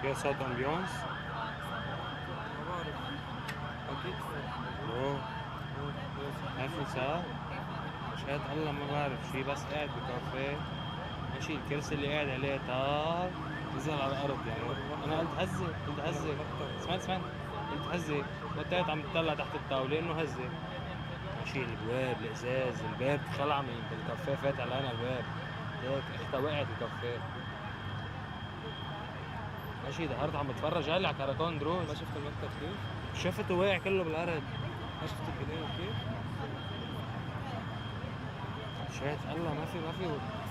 فيها صوت امبيونس؟ ما بعرف اكيد اوه عارف ساعة؟ شهادة الله ما بعرف شي، بس قاعد بكافيه ماشي، الكرسي اللي قاعد عليه طار نزل على الارض يعني. انا قلت هزة، قلت هزة، سمعت قلت هزة، وقتها عم تطلع تحت الطاولة انه هزة. ماشي البواب الازاز، الباب خلع من الكافيه، فات علينا الباب هيك اختها وقعت الكافيه. ماشي ظهرت عم بتفرج هلا على كراكون دروز. ما شفت المكتب كيف؟ شفته واقع كله بالارض. ما شفت البناية كيف؟ شهادة الله ما في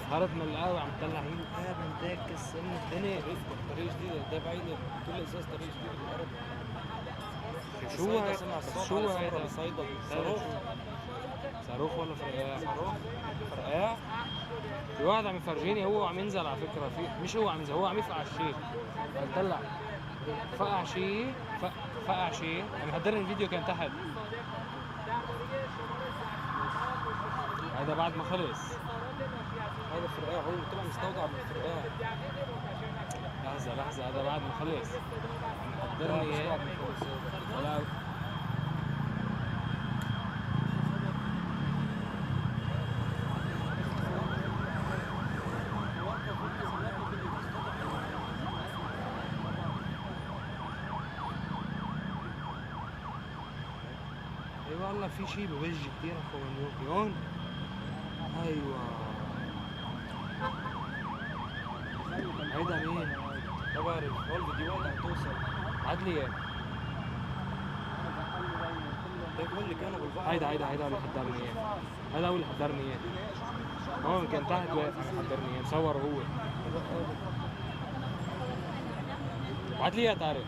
ظهرت من القهوة عم تطلع هي الباب متاكس من الدنيا. طريق جديد ده بعيد، كل ازاز طريق جديد بالارض. شو هاي؟ سمع الصوت شو على هاي؟ صمرة بصيدا صاروخ. صاروخ ولا فرقاع؟ صاروخ فرقاع؟ في واحد عم يفرجيني هو عم ينزل على فكرة، في مش هو عم ينزل، هو عم يفقع شيء. طلع فقع شيء، فقع شيء عم يحضرني الفيديو كان تحت. هذا بعد ما خلص. هذا فرقاع، هو طلع مستودع من الفرقاع. لحظة هذا بعد ما خلص عم يحضرني اياه. ولا ايوه والله في شيء بوجهي كثير اخو منوكي هون. ايوه هيدا مين؟ ما بعرف، هو الفيديوهات عم توصل. عدلي اياه. هيك هو اللي كانوا بالبحر. هيدا اللي حضرني اياه، هذا هو اللي حضرني اياه. هون كان تحت واقف عم يحضرني اياه، مصور هو. بعت لي اياه طارق.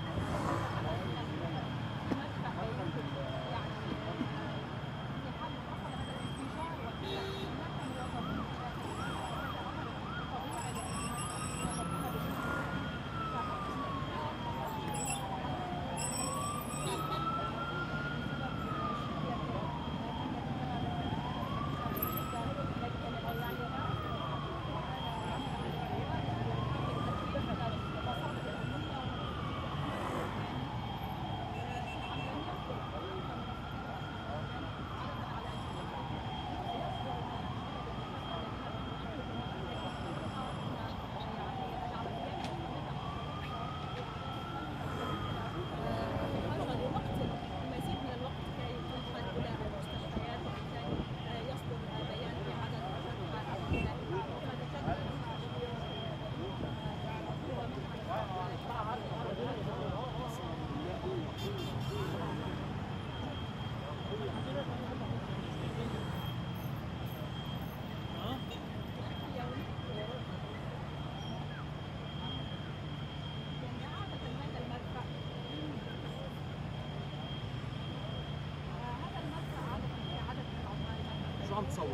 شو عم تصور؟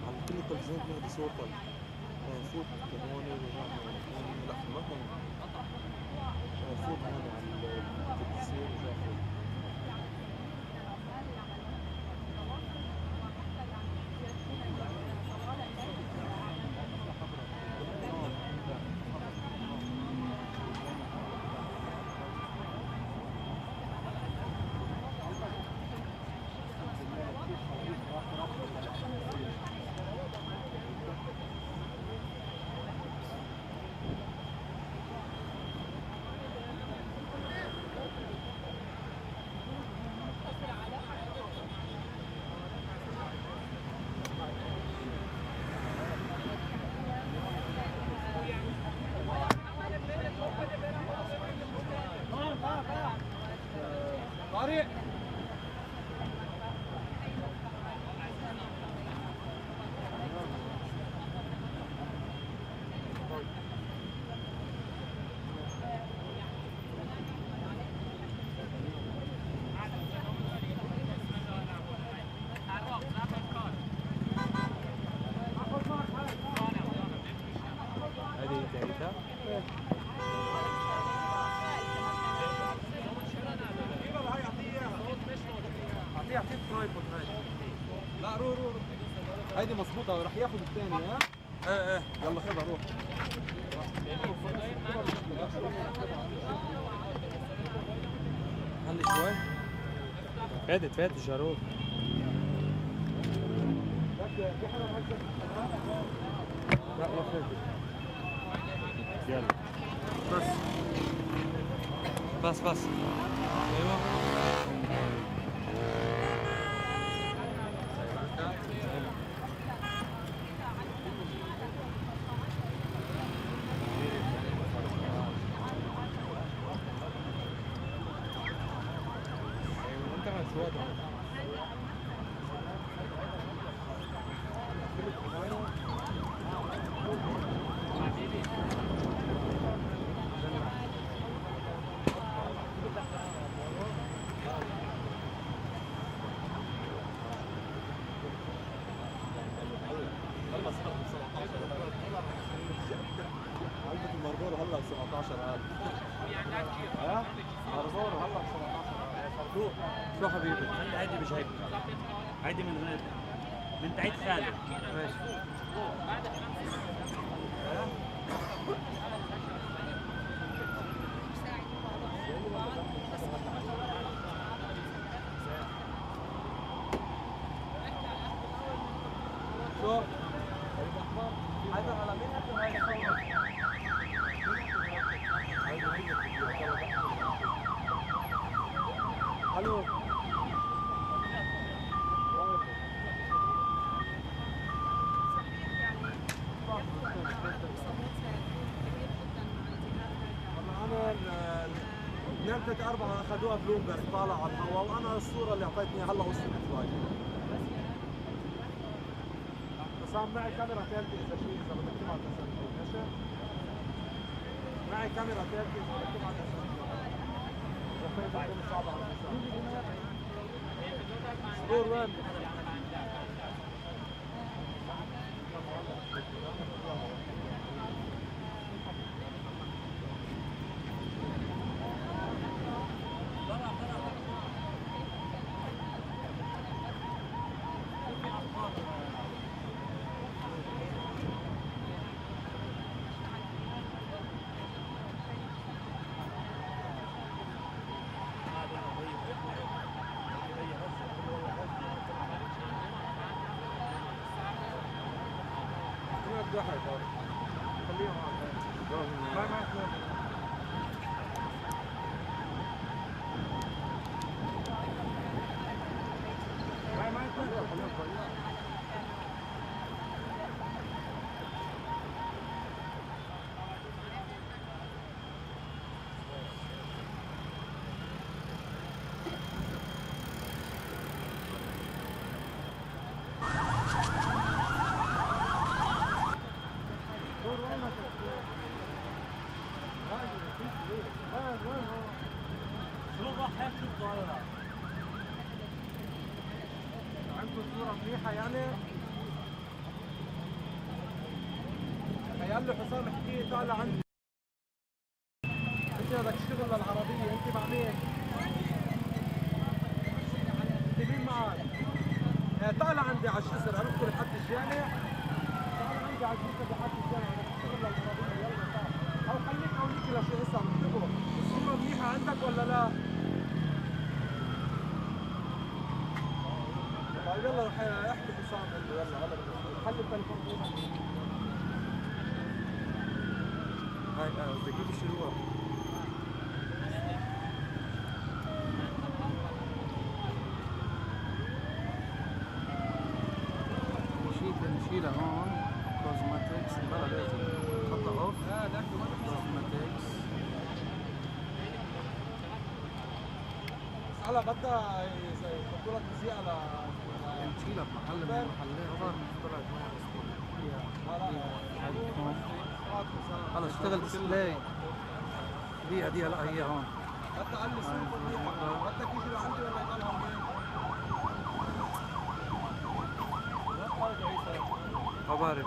على كل التلفزيونات بياخذوا صورتك. فوت هون ورجع لا في المكان. فوت هون على التلفزيون ورجع فوت. طارق هذه انتهيتها؟ اعطيه ترايبود هاي. لا روح هيدي مظبوطة، رح ياخذ الثاني. ها؟ ايه يلا خذها روح. خلي شوي. فاتت الجاروب. لا ما فاتت. يلا بس ايوه. انت مسواد علبة الماربورو هلا ب 17,000. ها؟ ماربورو هلا ب 17,000. شو حبيبي؟ هيدي مش هيك، هيدي من غير من تعيد خالد. ماشي. شو؟ هذا على مين الو. انا 2 3 4 اخذوها بلومبرج طالع على الهواء، وانا الصوره اللي اعطيتني هلا وصلت شوي. بس عم معي كاميرا ثالثه اذا شيء، اذا بدك تبعت تسجل ماشي؟ معي كاميرا ثالثه اذا بدك تبعت تسجل. اذا فايت تكون صعبه على الانسان. صور وين؟ خليهم عندكم صورة منيحة يعني؟ تخيل له حسام احكي لي طالع عندي. انت بدك تشتغل للعربية، انت مع مين؟ انت مين معك؟ طالع عندي على الجسر، عرفتوا لحد الجامع؟ طالع عندي على الجسر لحد الجامع، بدك تشتغل للعربية، يلا تعال. او خليك اوريكي لشو اسمه، انتبهوا، الصورة منيحة عندك ولا لا؟ طيب يلا رح احكي حسام يلا هلا خلي التليفون جيبك. هاي بدي اجيب الشروق. نشيلها هون كوزماتكس. بلا لازم خطها اوف. كوزماتكس هلا بدها يحطوا لك موسيقى نشيلها بمحل من المحلات. خلص اشتغل ديسبلاي. دي هلا هي هون. بدها علي صوت منيحة. بدك يجي لعندي ولا يضلها هون؟ عبارة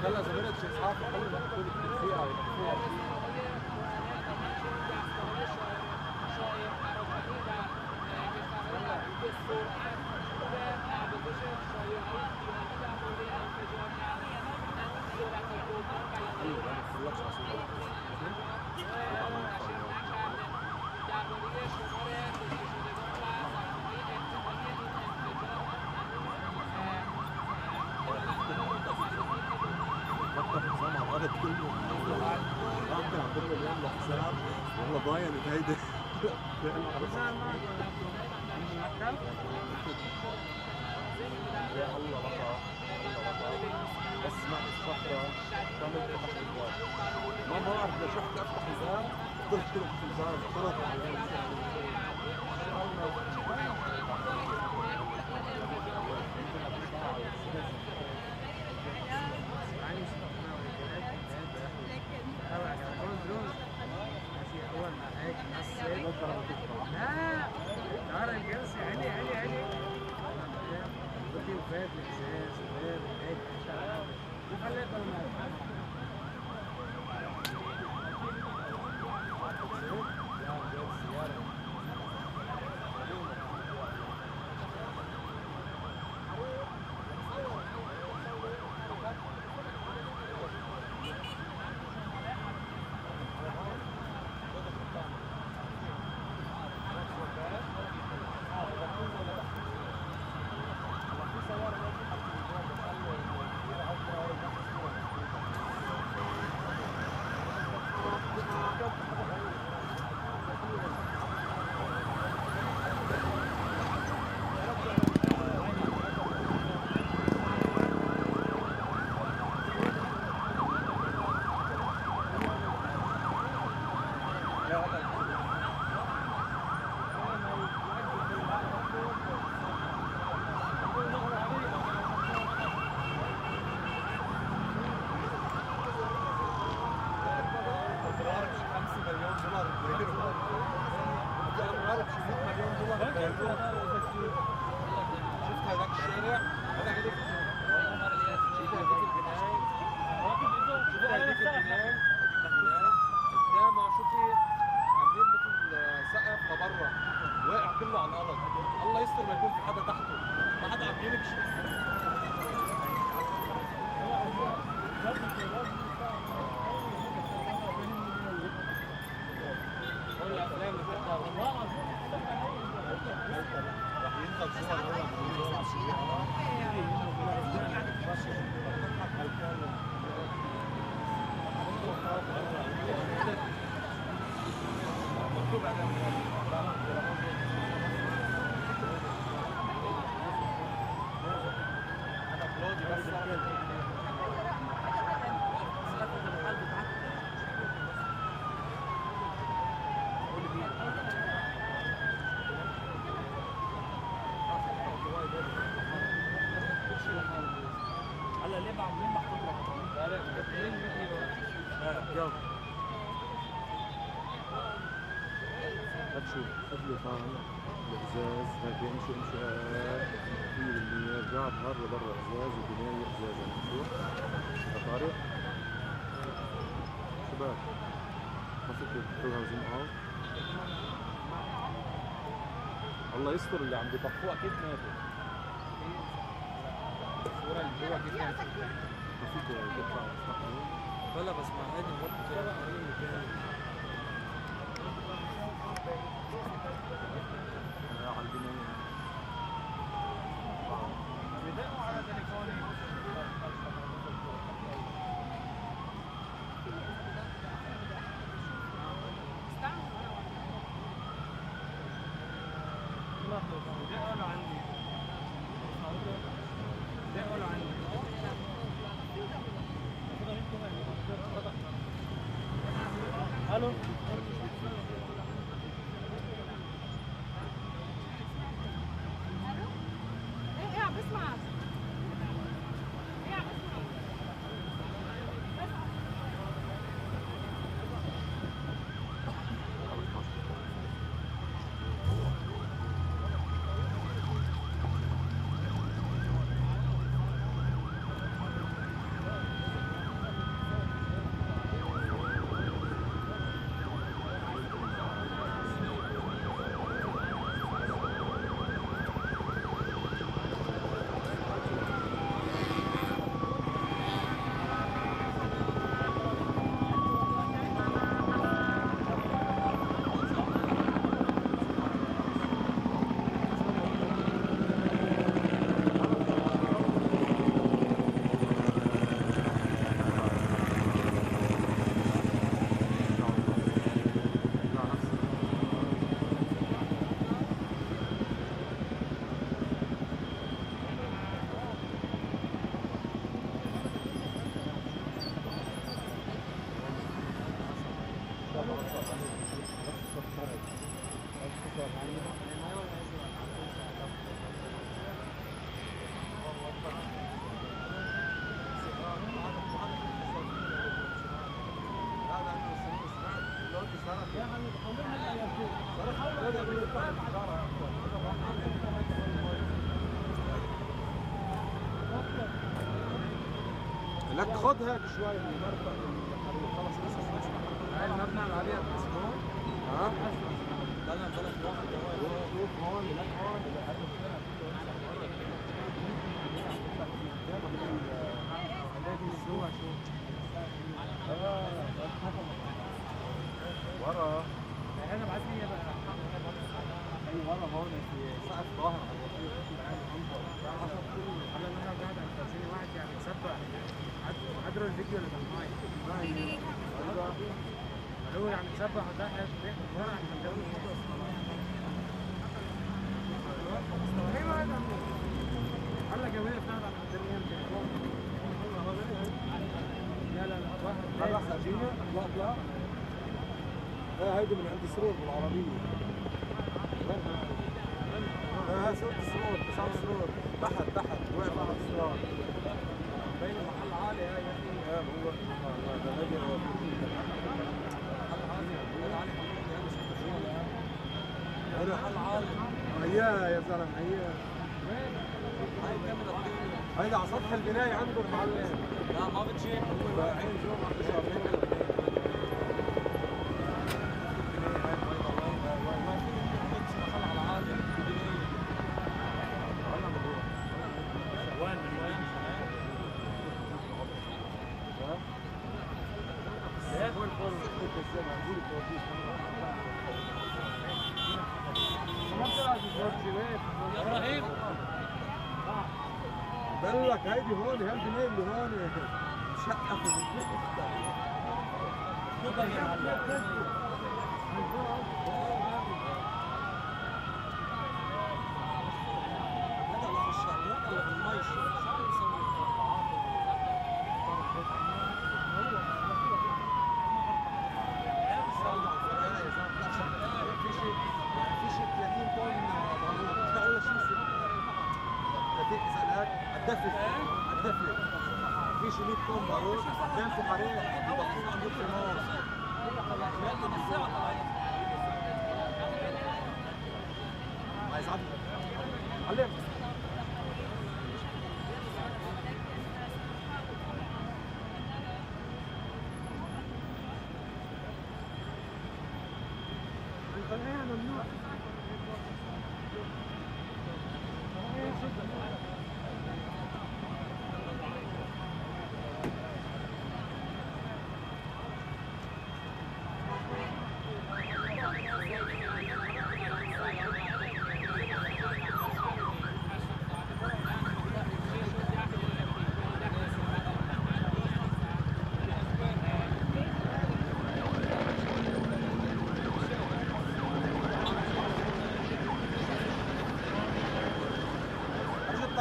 هلا زميلة شي اصحاب حلو مكتوب التنسيق يحطوها والله باينت هيدي يا الله بطل بس مع الصحراء كانت تحت الباب ما بعرف لو شفت افتح الباب طلعت في الباب طلعت شفت هذاك الشارع هذا هديك شفت هذيك البناية شفت هذيك البناية قدامها شوفي عاملين مثل سقف لبرا واقع كله على الارض الله يستر ما يكون في حدا تحته ما حدا عم يمشي كل الافلام اللي بتطلع راح ينزل صور هلا ليه بعد مين محطوط لك؟ هتشوف شوف لي طالع الازاز هيك يمشي في بالمية قاعد هرب برا ازاز وبناية ازاز شوف يا طارق شباب ما فيك تطلعوا زوم اوت الله يستر اللي عم بيطفوها كيف ماتوا الصورة اللي جوا كيف ماتوا ما فيك تطلع تستحمل بلا بس مع هيدي الوقت كده على البناية بدأوا على تليفوني لك خد هيك شوي من المرفأ خلص لسه هاي المبنى اللي عليها الاسمون. ها؟ ضلنا نزلت واحد شوف هون لك هون ورا انا بعت لي اي ورا هون في سقف ظاهر على الرصيف على انا قاعد عند 50 واحد يعني تسبح عدروا الفيديو اللي بالماي هو يعني تسبح وتحت بياخد ورا عشان الجو هلا جميل بتاعنا عم الدنيا التليفون لا هذا خارجية؟ لا هيدي من عند سرور بالعربية هاي صوت السرور بسام سرور تحت واقف على السرور بين محل عالي هاي يا اخي هو هذا هو هذا محل عالي هيا يا زلمه هيا هاي الكاميرا هيدا على سطح البناية عندهم معلم لا ما بتشيك عين جوم عم تشرب وين من وين؟ ابراهيم بقول لك هيدي هون هالبناية اللي هون شقة في الدفل في شي 100 طن بارود بينفخ عليه بيبطلوه عم يطفي نار عايز عدل علم القناة ممنوع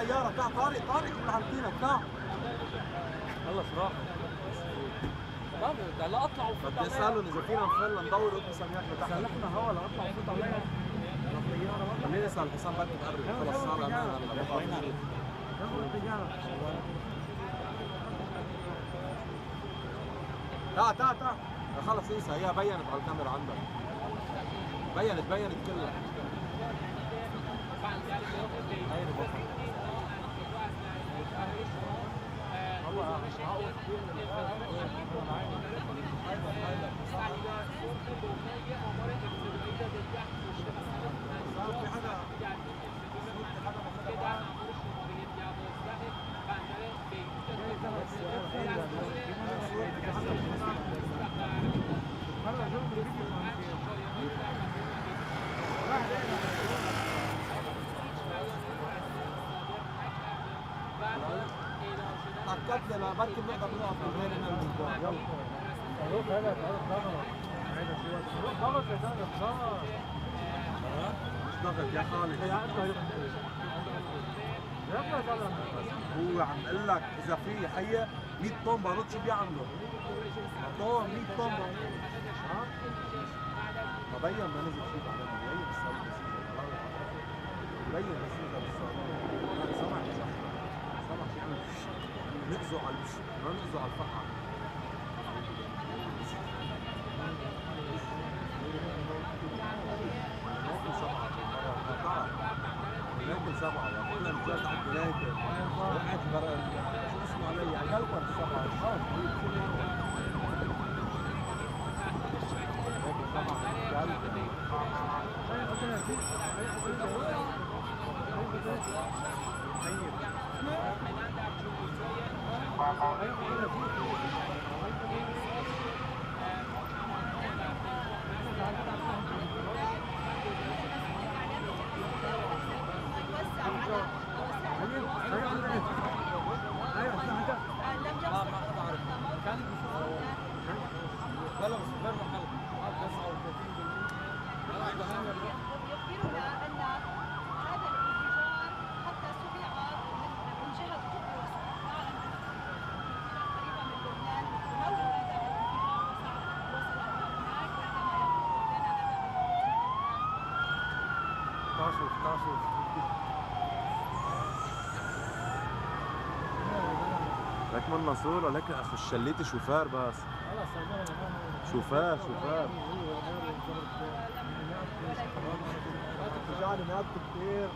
الطيارة بتاع طارق كنا عارفينك بتاع خلص راح لا لا اطلع وفوت بدي اسالهم اذا فينا نفل ندور قد مسميات لتحت سلحنا هوا لا اطلع وفوت عليها الطياره خليني اسال حسام بدك تقرب خلص صار امان هلا بطلع شيء تعال خلص انسى هي بينت على الكاميرا عندك بينت كلها هاي البطل أكدت لنا بركي بنقدر نقف من غير هنا من جوا يلا روح هلا ضغط يا زلمه مش ضغط يا خالد يا انت هو عم بقول لك اذا في حيه 100 طن بارود شو بيعملوا؟ مطار 100 طن بارود. ها؟ ما بين ما نزل شيء بعدين مبين الصوت بس بين بس نزل الصوت. سمع شيء يعمل نقزوا على ما نقزوا على الفقعة. ناكل سبعة وقلنا نجاز على البناية وقعت برا شو اسمه علي على قلبك السبعة ناكل يخبرنا أن هذا الانفجار حتى سمع من جهة قبرص قريبة من لبنان موجود هذا الانفجار وصل هناك كما يقول لنا لك من صورة لك اخو الشليت شوفار بس شوفار رجعني مات كثير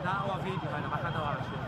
هذا أقوى فيديو، هذا ما حدا وعد شيء.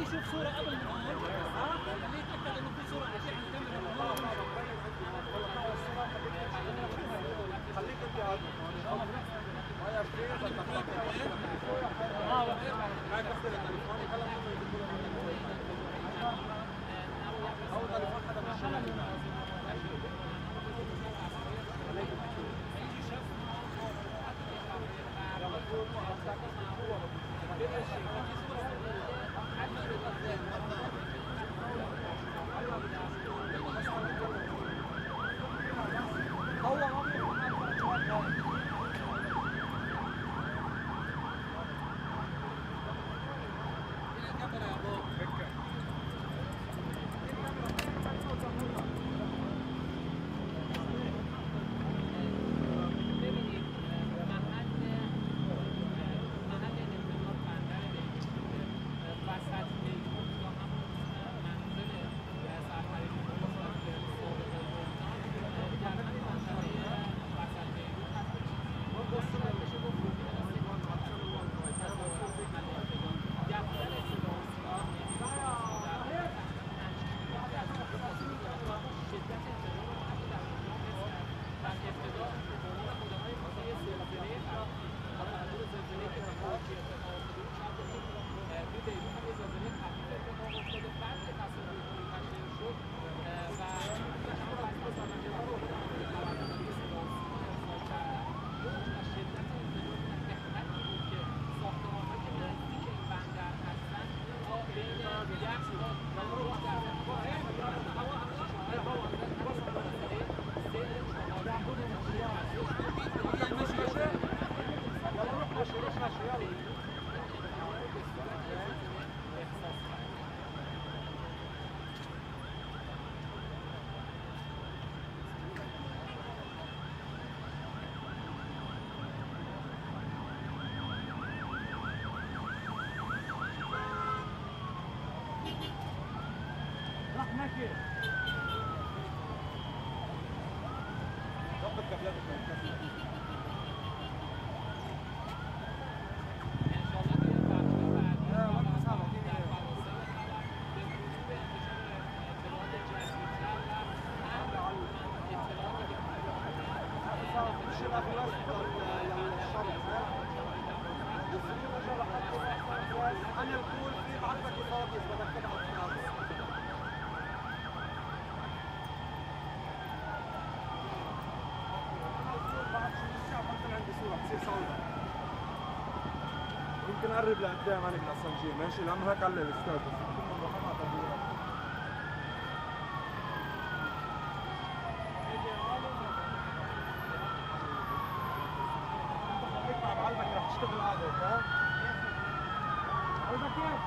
يشوف صورة قبل ما خليه يتأكد إنه في صورة أكيد عن الكاميرا. خليك انت قاعد هاي ابديت هاي بس التليفون يكلم او تليفون حدا من الشباب اللي معه يمكن اقرب لقدام انا بالاسنجيه ماشي لانه هيك على الاستاذ بس بعلمك رح تشتغل قاعده ها؟ قلبك كيف؟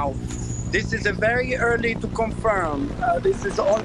now. This is a very early to confirm. This is all.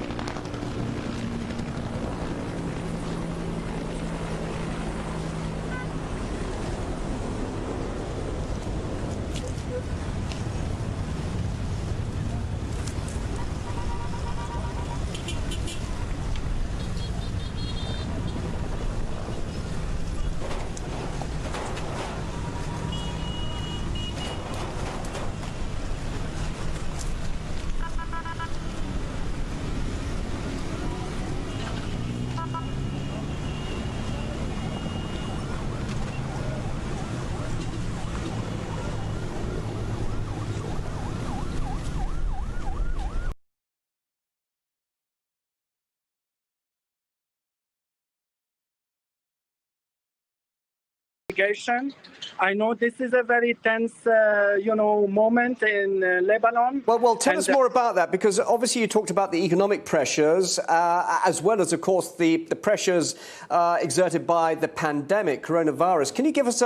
I know this is a very tense, moment in Lebanon. Well, tell us more about that, because obviously you talked about the economic pressures, as well as, of course, the pressures exerted by the pandemic, coronavirus. Can you give us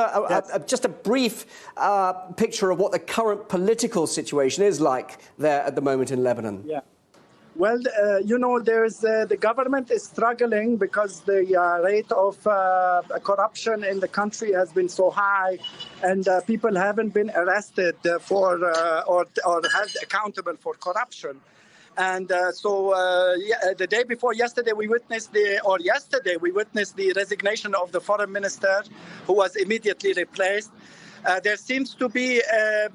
just a brief picture of what the current political situation is like there at the moment in Lebanon? Yeah. Well, there's the government is struggling because the rate of corruption in the country has been so high, and people haven't been arrested for or held accountable for corruption. And the day before yesterday, we witnessed the resignation of the foreign minister, who was immediately replaced. There seems to be, a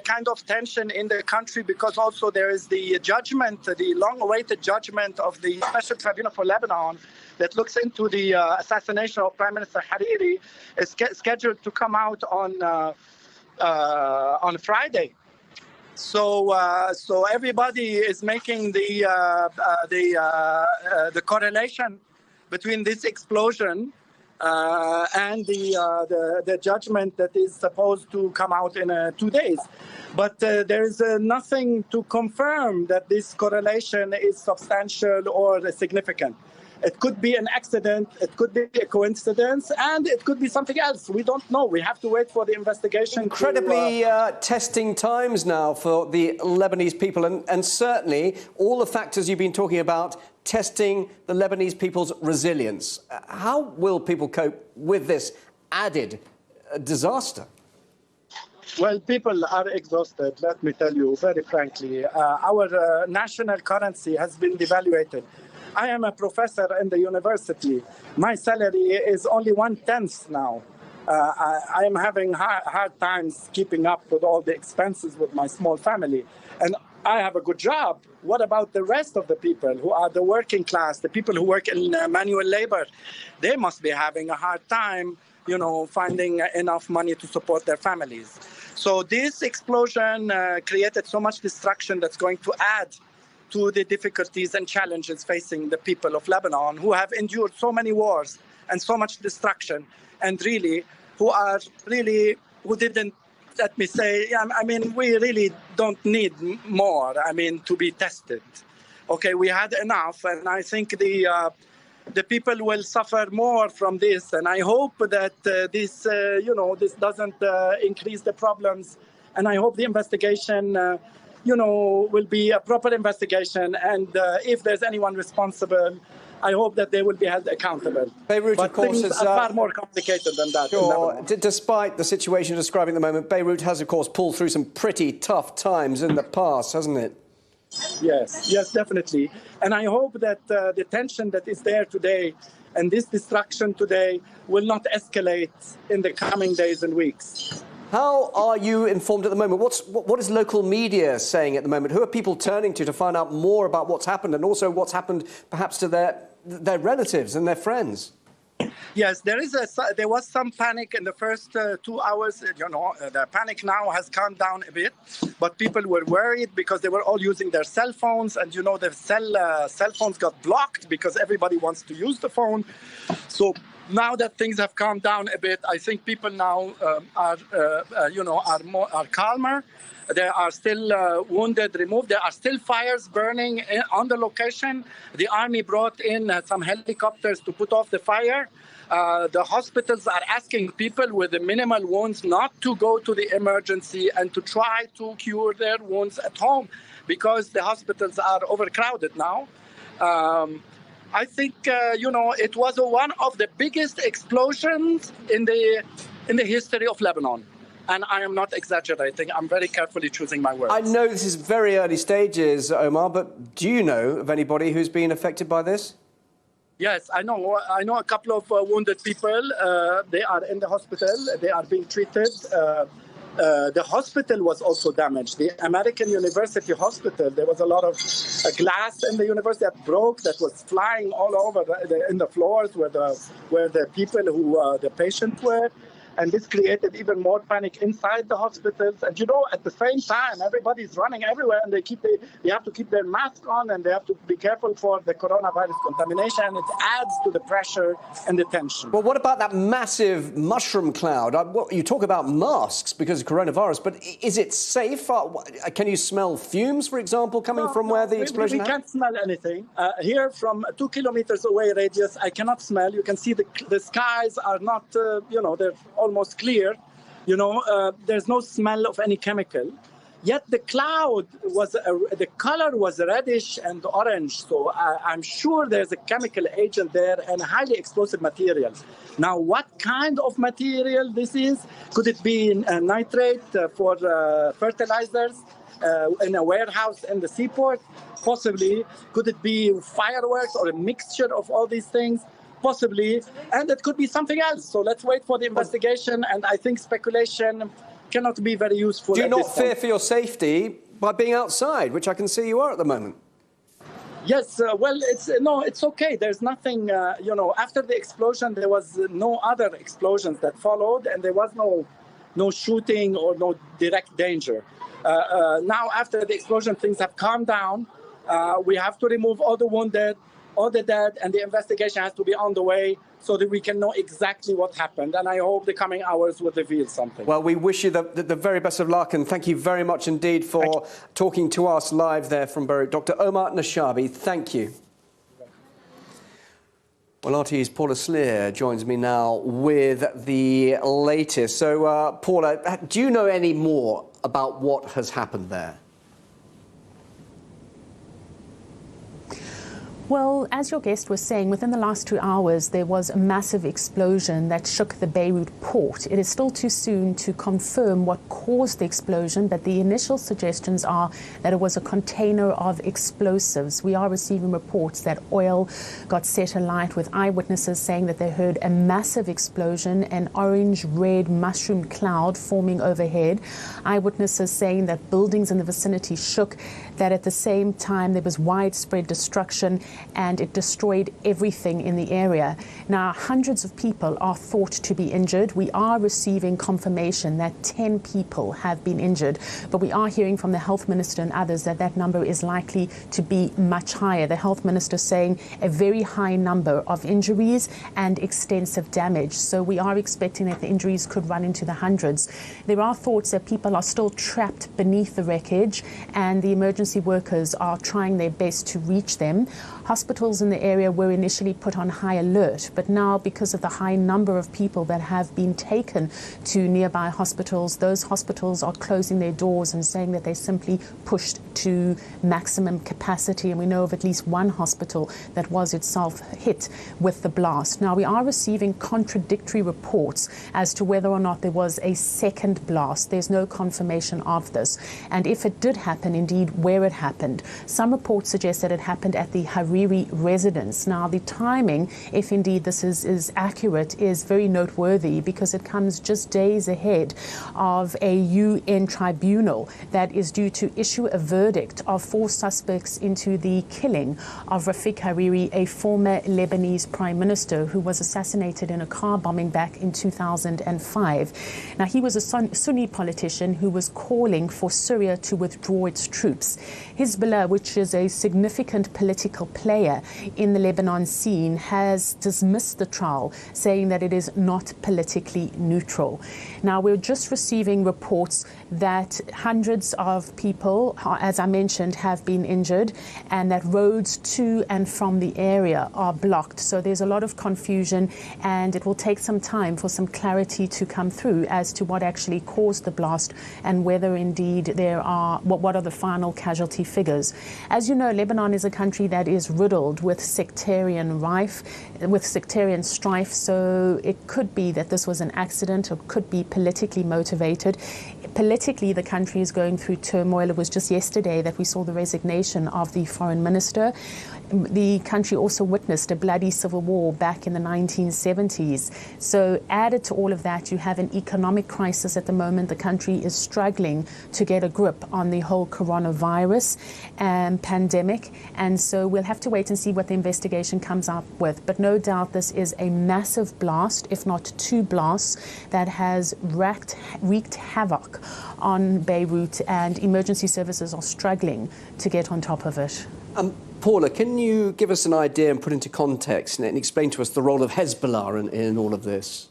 kind of tension in the country, because also there is the judgment, the long-awaited judgment of the Special Tribunal for Lebanon that looks into the assassination of Prime Minister Hariri, is scheduled to come out on Friday. So everybody is making the correlation between this explosion and the judgment that is supposed to come out in 2 days. But there is nothing to confirm that this correlation is substantial or significant. It could be an accident, it could be a coincidence, and it could be something else. We don't know. We have to wait for the investigation. Incredibly testing times now for the Lebanese people, and certainly all the factors you've been talking about testing the Lebanese people's resilience. How will people cope with this added disaster? Well, people are exhausted, let me tell you very frankly. Our national currency has been devaluated. I am a professor in the university. My salary is only 1/10 now. I am having hard times keeping up with all the expenses with my small family. And I have a good job. What about the rest of the people who are the working class, the people who work in manual labor? They must be having a hard time, finding enough money to support their families. So this explosion created so much destruction that's going to add to the difficulties and challenges facing the people of Lebanon, who have endured so many wars and so much destruction, and who didn't, let me say, we really don't need more, to be tested. Okay, we had enough, and I think the people will suffer more from this, and I hope that this doesn't increase the problems, and I hope the investigation will be a proper investigation, and if there's anyone responsible, I hope that they will be held accountable. Beirut, but of course, things is are far more complicated than that. Sure. Despite the situation you're describing at the moment, Beirut has, of course, pulled through some pretty tough times in the past, hasn't it? Yes, definitely. And I hope that the tension that is there today and this destruction today will not escalate in the coming days and weeks. How are you informed at the moment? What is local media saying at the moment? Who are people turning to find out more about what's happened, and also what's happened perhaps to their relatives and their friends? Yes, there was some panic in the first 2 hours. The panic now has calmed down a bit, but people were worried because they were all using their cell phones, and the cell phones got blocked because everybody wants to use the phone. So Now that things have calmed down a bit, I think people now are calmer. There are still wounded removed. There are still fires burning on the location. The army brought in some helicopters to put off the fire. The hospitals are asking people with the minimal wounds not to go to the emergency and to try to cure their wounds at home because the hospitals are overcrowded now. I think, it was one of the biggest explosions in the history of Lebanon. And I am not exaggerating. I'm very carefully choosing my words. I know this is very early stages, Omar, but do you know of anybody who's been affected by this? Yes, I know. I know a couple of wounded people. They are in the hospital. They are being treated. The hospital was also damaged. The American University Hospital, there was a lot of glass in the university that broke, that was flying all over in the floors where the people who the patients were. And this created even more panic inside the hospitals. And at the same time, everybody's running everywhere, and they have to keep their mask on, and they have to be careful for the coronavirus contamination. And it adds to the pressure and the tension. Well, what about that massive mushroom cloud? You talk about masks because of coronavirus, but is it safe? Can you smell fumes, for example, coming from where the explosion happened? We can't smell anything. Here, from 2 kilometers away radius, I cannot smell. You can see the skies are not, they're almost clear. There's no smell of any chemical. Yet the cloud the color was reddish and orange. So I'm sure there's a chemical agent there and a highly explosive material. Now, what kind of material this is? Could it be nitrate for fertilizers in a warehouse in the seaport? Possibly. Could it be fireworks or a mixture of all these things? Possibly, and it could be something else. So let's wait for the investigation, and I think speculation cannot be very useful. Do you not fear for your safety by being outside, which I can see you are at the moment? Yes, it's okay. There's nothing, after the explosion, there was no other explosions that followed, and there was no shooting or no direct danger. Now, after the explosion, things have calmed down. We have to remove all the wounded, all the dead, and the investigation has to be on the way so that we can know exactly what happened. And I hope the coming hours will reveal something. Well, we wish you the very best of luck, and thank you very much indeed for talking to us live there from Beirut. Dr. Omar Nashabi, thank you. Well, RT's Paula Sleer joins me now with the latest. So, Paula, do you know any more about what has happened there? Well, as your guest was saying, within the last 2 hours, there was a massive explosion that shook the Beirut port. It is still too soon to confirm what caused the explosion, but the initial suggestions are that it was a container of explosives. We are receiving reports that oil got set alight, with eyewitnesses saying that they heard a massive explosion, an orange-red mushroom cloud forming overhead. Eyewitnesses saying that buildings in the vicinity shook, that at the same time there was widespread destruction, and it destroyed everything in the area. Now, hundreds of people are thought to be injured. We are receiving confirmation that 10 people have been injured, but we are hearing from the health minister and others that that number is likely to be much higher. The health minister saying a very high number of injuries and extensive damage. So we are expecting that the injuries could run into the hundreds. There are thoughts that people are still trapped beneath the wreckage, and the emergency workers are trying their best to reach them. Hospitals in the area were initially put on high alert, but now, because of the high number of people that have been taken to nearby hospitals, those hospitals are closing their doors and saying that they're simply pushed to maximum capacity. And we know of at least one hospital that was itself hit with the blast. Now, we are receiving contradictory reports as to whether or not there was a second blast. There's no confirmation of this. And if it did happen, indeed, where it happened. Some reports suggest that it happened at the Hariri residence. Now, the timing, if indeed this is accurate, is very noteworthy because it comes just days ahead of a UN tribunal that is due to issue a verdict of 4 suspects into the killing of Rafik Hariri, a former Lebanese prime minister who was assassinated in a car bombing back in 2005. Now, he was a Sunni politician who was calling for Syria to withdraw its troops. Hezbollah, which is a significant political player player in the Lebanon scene, has dismissed the trial, saying that it is not politically neutral. Now, we're just receiving reports that hundreds of people, as I mentioned, have been injured, and that roads to and from the area are blocked. So there's a lot of confusion, and it will take some time for some clarity to come through as to what actually caused the blast and whether indeed there are, what are the final casualty figures. As you know, Lebanon is a country that is riddled with sectarian strife, so it could be that this was an accident or could be politically motivated. Politically, the country is going through turmoil. It was just yesterday that we saw the resignation of the foreign minister. The country also witnessed a bloody civil war back in the 1970s. So added to all of that, you have an economic crisis at the moment. The country is struggling to get a grip on the whole coronavirus pandemic. And so we'll have to wait and see what the investigation comes up with. But no doubt this is a massive blast, if not two blasts, that has wreaked havoc on Beirut, and emergency services are struggling to get on top of it. Paula, can you give us an idea and put into context and explain to us the role of Hezbollah in all of this?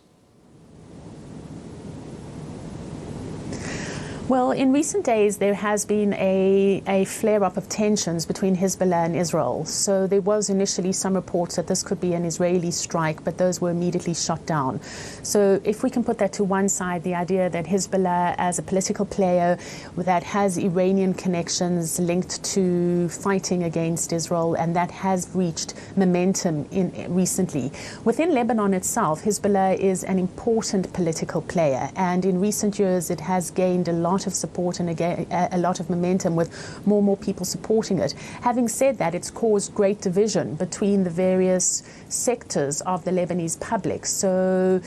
Well, in recent days, there has been a flare-up of tensions between Hezbollah and Israel. So there was initially some reports that this could be an Israeli strike, but those were immediately shot down. So if we can put that to one side, the idea that Hezbollah, as a political player that has Iranian connections linked to fighting against Israel, and that has reached momentum recently. Within Lebanon itself, Hezbollah is an important political player, and in recent years it has gained a lot of support and again a lot of momentum, with more and more people supporting it. Having said that, it's caused great division between the various sectors of the Lebanese public. So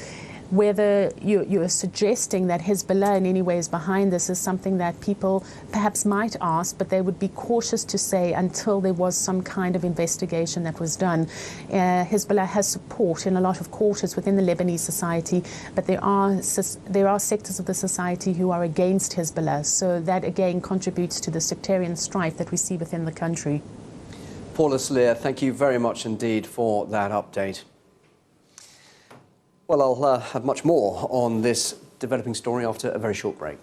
whether you're suggesting that Hezbollah in any way is behind this is something that people perhaps might ask, but they would be cautious to say until there was some kind of investigation that was done. Hezbollah has support in a lot of quarters within the Lebanese society, but there are sectors of the society who are against Hezbollah. So that again contributes to the sectarian strife that we see within the country. Paula Salier, thank you very much indeed for that update. Well, I'll have much more on this developing story after a very short break.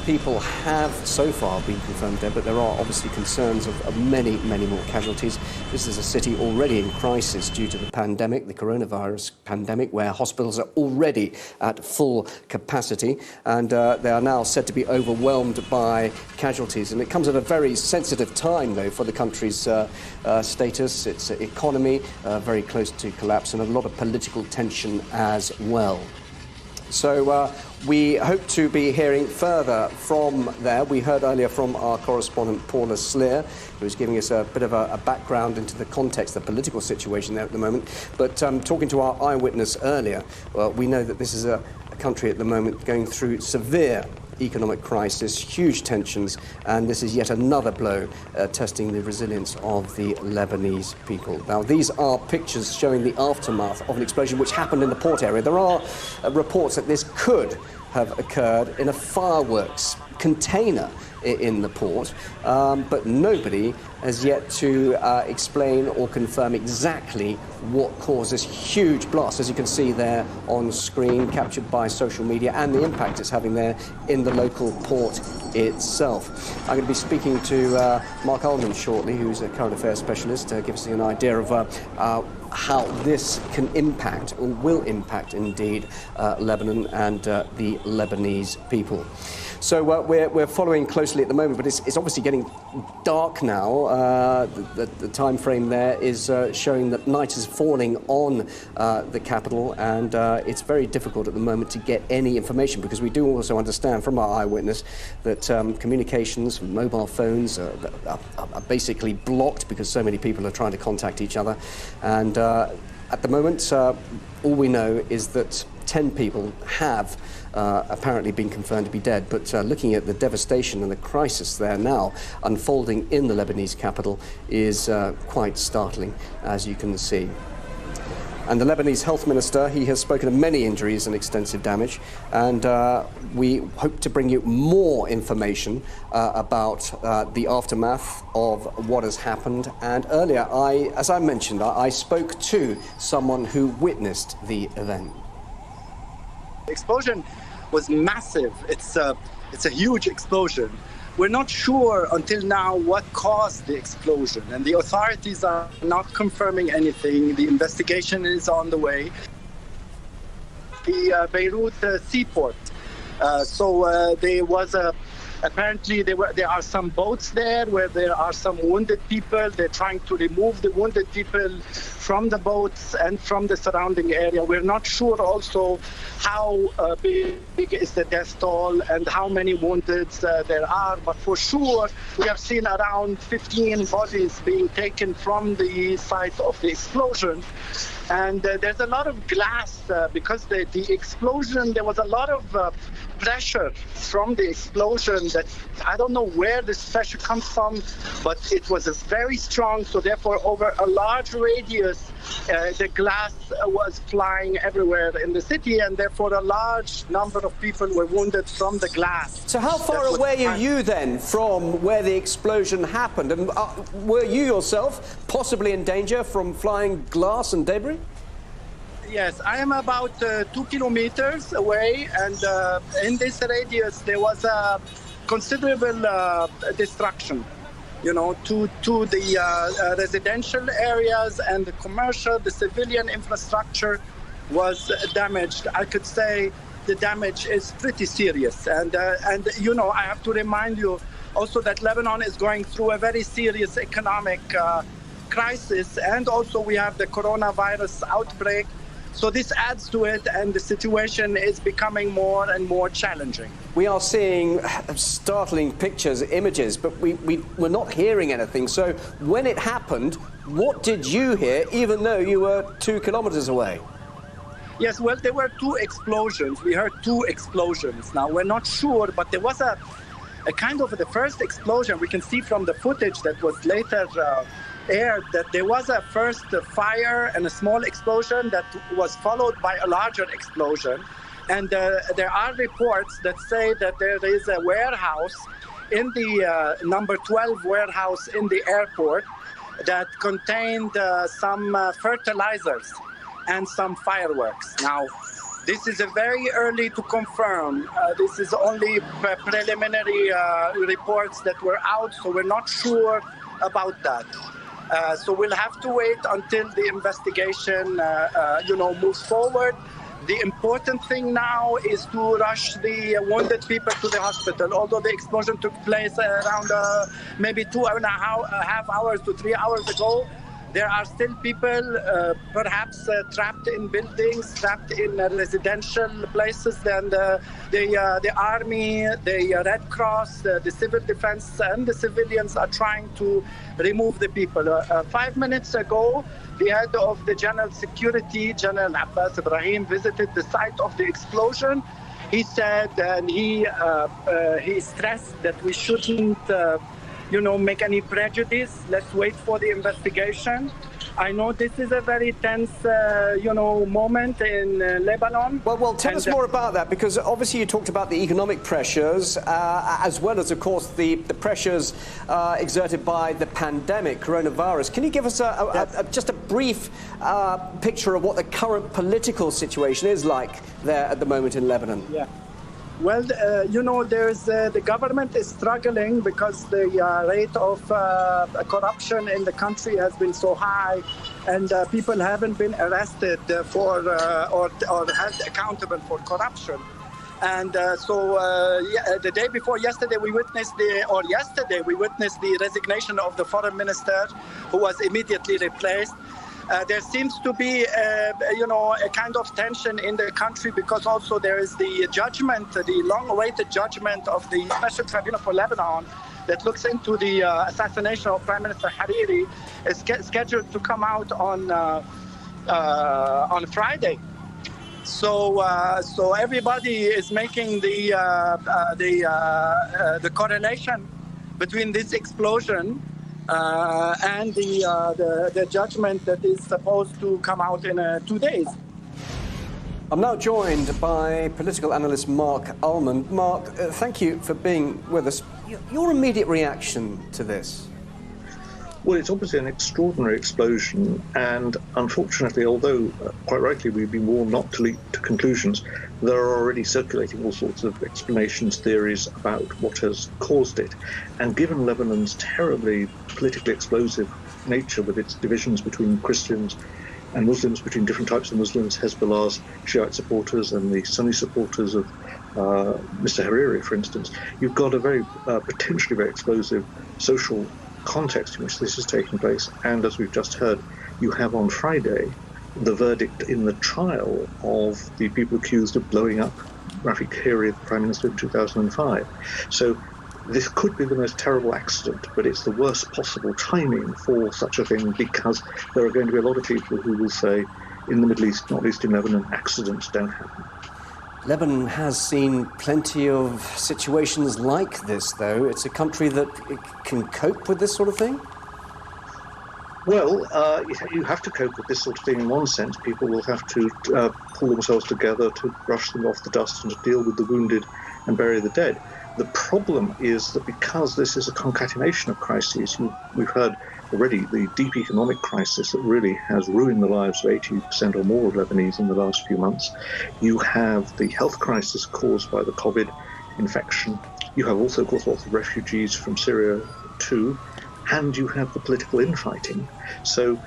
people have so far been confirmed dead, but there are obviously concerns of many, many more casualties. This is a city already in crisis due to the pandemic, the coronavirus pandemic, where hospitals are already at full capacity, and they are now said to be overwhelmed by casualties. And it comes at a very sensitive time, though, for the country's status, its economy, very close to collapse, and a lot of political tension as well. So we hope to be hearing further from there. We heard earlier from our correspondent Paula Sleer, who was giving us a bit of a background into the context, the political situation there at the moment. But talking to our eyewitness earlier, we know that this is a country at the moment going through severe economic crisis, huge tensions, and this is yet another blow testing the resilience of the Lebanese people. Now, these are pictures showing the aftermath of an explosion which happened in the port area. There are reports that this could have occurred in a fireworks container in the port, but nobody has yet to explain or confirm exactly what caused this huge blast, as you can see there on screen, captured by social media, and the impact it's having there in the local port itself. I'm going to be speaking to Mark Ullman shortly, who's a current affairs specialist, to give us an idea of how this can impact, or will impact indeed, Lebanon and the Lebanese people. So we're following closely at the moment, but it's obviously getting dark now. The time frame there is showing that night is falling on the capital, and it's very difficult at the moment to get any information, because we do also understand from our eyewitness that communications, mobile phones are basically blocked because so many people are trying to contact each other. And at the moment, all we know is that 10 people have apparently been confirmed to be dead. But looking at the devastation and the crisis there now unfolding in the Lebanese capital is quite startling, as you can see. And the Lebanese health minister, he has spoken of many injuries and extensive damage, and we hope to bring you more information about the aftermath of what has happened. And earlier, as I mentioned, I spoke to someone who witnessed the event. The explosion was massive. It's a huge explosion. We're not sure until now what caused the explosion, and the authorities are not confirming anything. The investigation is on the way. The Beirut seaport. There was apparently there are some boats there where there are some wounded people. They're trying to remove the wounded people from the boats and from the surrounding area. We're not sure also how big is the death toll and how many wounded there are, but for sure we have seen around 15 bodies being taken from the site of the explosion. And there's a lot of glass because the explosion, there was a lot of pressure from the explosion that I don't know where this pressure comes from, but it was very strong. So therefore, over a large radius, the glass was flying everywhere in the city, and therefore a large number of people were wounded from the glass. So how far away are you then from where the explosion happened? And were you yourself possibly in danger from flying glass and debris? Yes, I am about 2 kilometers away, and in this radius there was a considerable destruction, you know, to the residential areas and the commercial, the civilian infrastructure was damaged. I could say the damage is pretty serious, and you know, I have to remind you also that Lebanon is going through a very serious economic crisis, and also we have the coronavirus outbreak. So this adds to it, and the situation is becoming more and more challenging. We are seeing startling pictures, images, but we're not hearing anything. So when it happened, what did you hear, even though you were 2 kilometers away? Yes, well, there were 2 explosions. We heard 2 explosions. Now, we're not sure, but there was a kind of the first explosion. We can see from the footage that was later aired that there was a first fire and a small explosion that was followed by a larger explosion. And there are reports that say that there is a warehouse in the number 12 warehouse in the airport that contained some fertilizers and some fireworks. Now, This is a very early to confirm. This is only preliminary reports that were out, so we're not sure about that. So we'll have to wait until the investigation, moves forward. The important thing now is to rush the wounded people to the hospital. Although the explosion took place around maybe 2.5 hours to 3 hours ago, there are still people perhaps trapped in buildings, trapped in residential places. And the army, the Red Cross, the civil defense and the civilians are trying to remove the people. 5 minutes ago, the head of the General Security, General Abbas Ibrahim, visited the site of the explosion. He said, and he stressed that we shouldn't make any prejudice. Let's wait for the investigation. I know this is a very tense, moment in Lebanon. Well, tell us more about that, because obviously you talked about the economic pressures, as well as, of course, the pressures exerted by the pandemic, coronavirus. Can you give us just a brief picture of what the current political situation is like there at the moment in Lebanon? Yeah. Well, there's the government is struggling because the rate of corruption in the country has been so high, and people haven't been arrested for or held accountable for corruption. And the day before yesterday, we witnessed the resignation of the foreign minister, who was immediately replaced. There seems to be, a kind of tension in the country, because also there is the judgment, the long-awaited judgment of the Special Tribunal for Lebanon that looks into the assassination of Prime Minister Hariri, is scheduled to come out on Friday. So everybody is making the correlation between this explosion and the judgment that is supposed to come out in 2 days. I'm now joined by political analyst Mark Ullman. Mark, thank you for being with us. Your immediate reaction to this? Well, it's obviously an extraordinary explosion, and unfortunately, although quite rightly we've been warned not to leap to conclusions, there are already circulating all sorts of explanations, theories about what has caused it. And given Lebanon's terribly politically explosive nature, with its divisions between Christians and Muslims, between different types of Muslims, Hezbollah's Shiite supporters and the Sunni supporters of Mr. Hariri, for instance, you've got a very potentially very explosive social context in which this is taking place. And as we've just heard, you have on Friday the verdict in the trial of the people accused of blowing up Rafiq Hariri, the Prime Minister, in 2005. So this could be the most terrible accident, but it's the worst possible timing for such a thing, because there are going to be a lot of people who will say, in the Middle East, not least in Lebanon, accidents don't happen. Lebanon has seen plenty of situations like this, though. It's a country that can cope with this sort of thing? Well, you have to cope with this sort of thing in one sense. People will have to pull themselves together to brush them off the dust and to deal with the wounded and bury the dead. The problem is that because this is a concatenation of crises, we've heard already the deep economic crisis that really has ruined the lives of 80% or more of Lebanese in the last few months. You have the health crisis caused by the COVID infection. You have also, of course, lots of refugees from Syria too. And you have the political infighting. So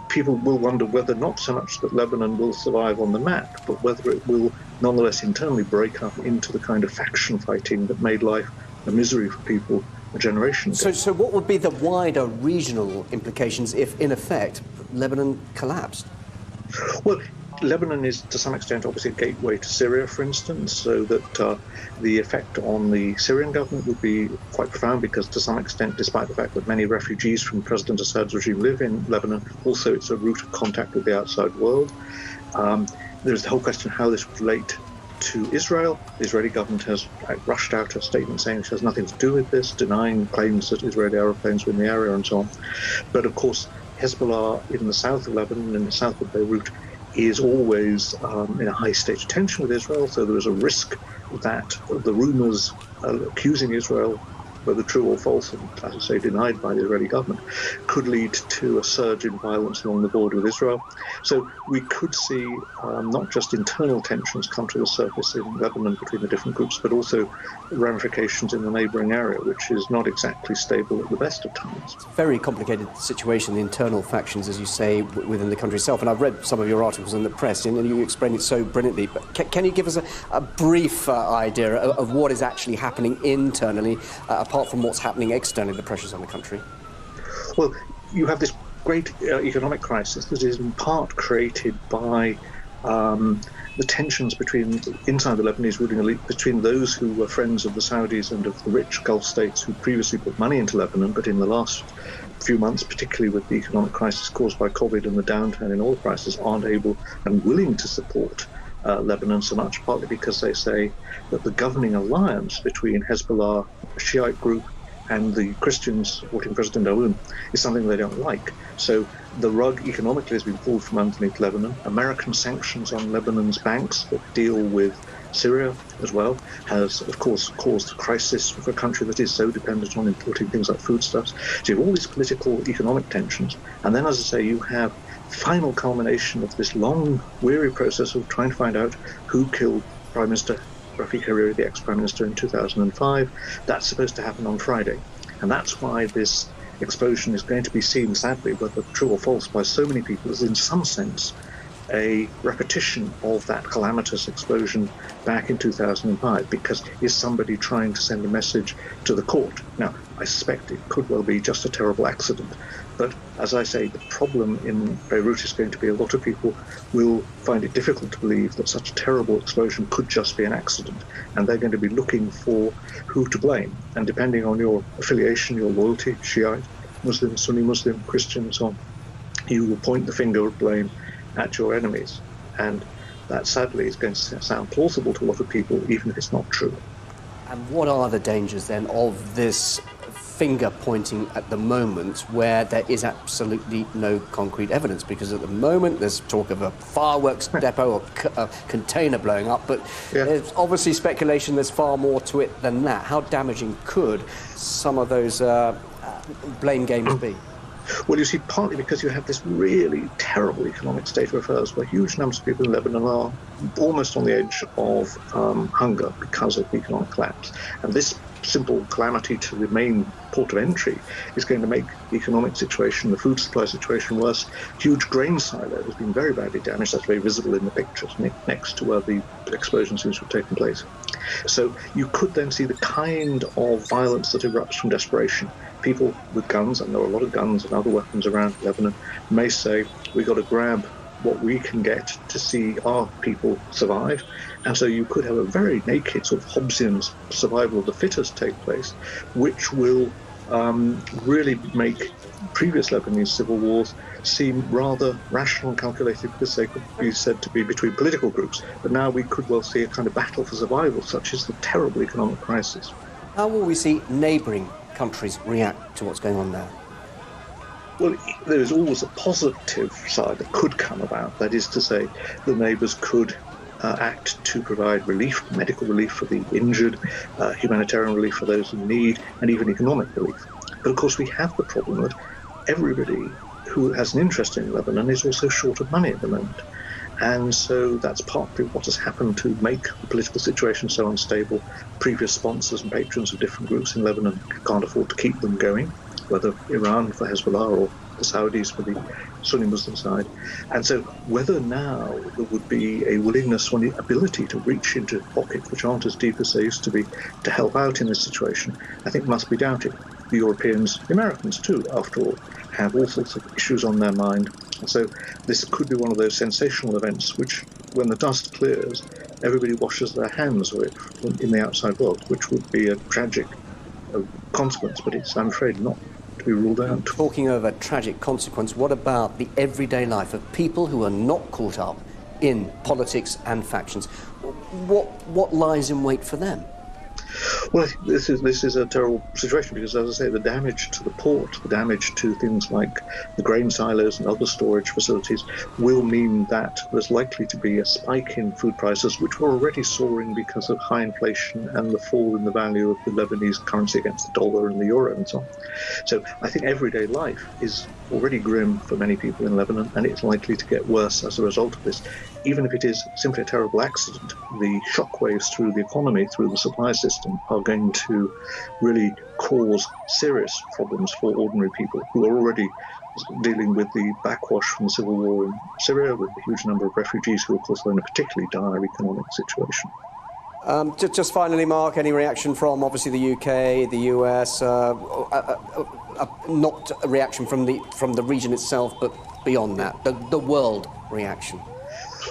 people will wonder whether not so much that Lebanon will survive on the map, but whether it will nonetheless internally break up into the kind of faction fighting that made life a misery for people a generation ago. So what would be the wider regional implications if, in effect, Lebanon collapsed? Well, Lebanon is, to some extent, obviously a gateway to Syria, for instance, so that the effect on the Syrian government would be quite profound, because to some extent, despite the fact that many refugees from President Assad's regime live in Lebanon, also it's a route of contact with the outside world. There's the whole question of how this would relate to Israel. The Israeli government has rushed out a statement saying it has nothing to do with this, denying claims that Israeli aeroplanes were in the area and so on. But of course, Hezbollah in the south of Lebanon, in the south of Beirut, is always in a high state of tension with Israel, so there is a risk that the rumours accusing Israel whether true or false, and as I say, denied by the Israeli government, could lead to a surge in violence along the border with Israel. So we could see not just internal tensions come to the surface in Lebanon between the different groups, but also ramifications in the neighbouring area, which is not exactly stable at the best of times. It's a very complicated situation, the internal factions, as you say, within the country itself. And I've read some of your articles in the press, and you explain it so brilliantly. But can you give us a brief idea of what is actually happening internally, apart from what's happening externally, the pressures on the country? Well, you have this great economic crisis that is in part created by the tensions inside the Lebanese ruling elite between those who were friends of the Saudis and of the rich Gulf states who previously put money into Lebanon, but in the last few months, particularly with the economic crisis caused by COVID and the downturn in oil prices, aren't able and willing to support Lebanon so much, partly because they say that the governing alliance between Hezbollah, a Shiite group, and the Christians supporting President Aoun is something they don't like. So the rug economically has been pulled from underneath Lebanon. American sanctions on Lebanon's banks that deal with Syria as well has, of course, caused a crisis for a country that is so dependent on importing things like foodstuffs. So you have all these political, economic tensions. And then, as I say, you have final culmination of this long, weary process of trying to find out who killed Prime Minister Rafik Hariri, the ex-Prime Minister, in 2005. That's supposed to happen on Friday. And that's why this explosion is going to be seen, sadly, whether true or false, by so many people as, in some sense, a repetition of that calamitous explosion back in 2005, because is somebody trying to send a message to the court? Now, I suspect it could well be just a terrible accident. But as I say, the problem in Beirut is going to be a lot of people will find it difficult to believe that such a terrible explosion could just be an accident. And they're going to be looking for who to blame. And depending on your affiliation, your loyalty, Shiite, Muslim, Sunni Muslim, Christian, and so on, you will point the finger of blame at your enemies. And that, sadly, is going to sound plausible to a lot of people, even if it's not true. And what are the dangers, then, of this finger pointing at the moment where there is absolutely no concrete evidence? Because at the moment there's talk of a fireworks depot or a container blowing up, but there's obviously speculation there's far more to it than that. How damaging could some of those blame games be? Well, you see, partly because you have this really terrible economic state of affairs where huge numbers of people in Lebanon are almost on the edge of hunger because of the economic collapse. And this simple calamity to the main port of entry is going to make the economic situation, the food supply situation, worse. Huge grain silo has been very badly damaged. That's very visible in the pictures next to where the explosion seems to have taken place. So you could then see the kind of violence that erupts from desperation. People with guns, and there are a lot of guns and other weapons around Lebanon, may say, we've got to grab what we can get to see our people survive. And so you could have a very naked sort of Hobbesian survival of the fittest take place, which will really make previous Lebanese civil wars seem rather rational and calculated, because they could be said to be between political groups. But now we could well see a kind of battle for survival, such as the terrible economic crisis. How will we see neighbouring countries react to what's going on there? Well, there is always a positive side that could come about. That is to say, the neighbours could act to provide relief, medical relief for the injured, humanitarian relief for those in need, and even economic relief. But of course, we have the problem that everybody who has an interest in Lebanon is also short of money at the moment. And so that's partly what has happened to make the political situation so unstable. Previous sponsors and patrons of different groups in Lebanon can't afford to keep them going, whether Iran for Hezbollah or the Saudis for the Sunni Muslim side. And so whether now there would be a willingness or the ability to reach into pockets which aren't as deep as they used to be to help out in this situation, I think must be doubted. The Europeans, the Americans too, after all, have all sorts of issues on their mind. And so this could be one of those sensational events which, when the dust clears, everybody washes their hands of it in the outside world, which would be a tragic consequence, but it's, I'm afraid, not to be ruled out. Talking of a tragic consequence, what about the everyday life of people who are not caught up in politics and factions? What lies in wait for them? Well, this is a terrible situation because, as I say, the damage to the port, the damage to things like the grain silos and other storage facilities will mean that there's likely to be a spike in food prices, which were already soaring because of high inflation and the fall in the value of the Lebanese currency against the dollar and the euro and so on. So I think everyday life is already grim for many people in Lebanon, and it's likely to get worse as a result of this. Even if it is simply a terrible accident, the shockwaves through the economy, through the supply system, are going to really cause serious problems for ordinary people who are already dealing with the backwash from the civil war in Syria, with a huge number of refugees who, of course, are in a particularly dire economic situation. Just finally, Mark, any reaction from obviously the UK, the US, not a reaction from the region itself, but beyond that, the world reaction?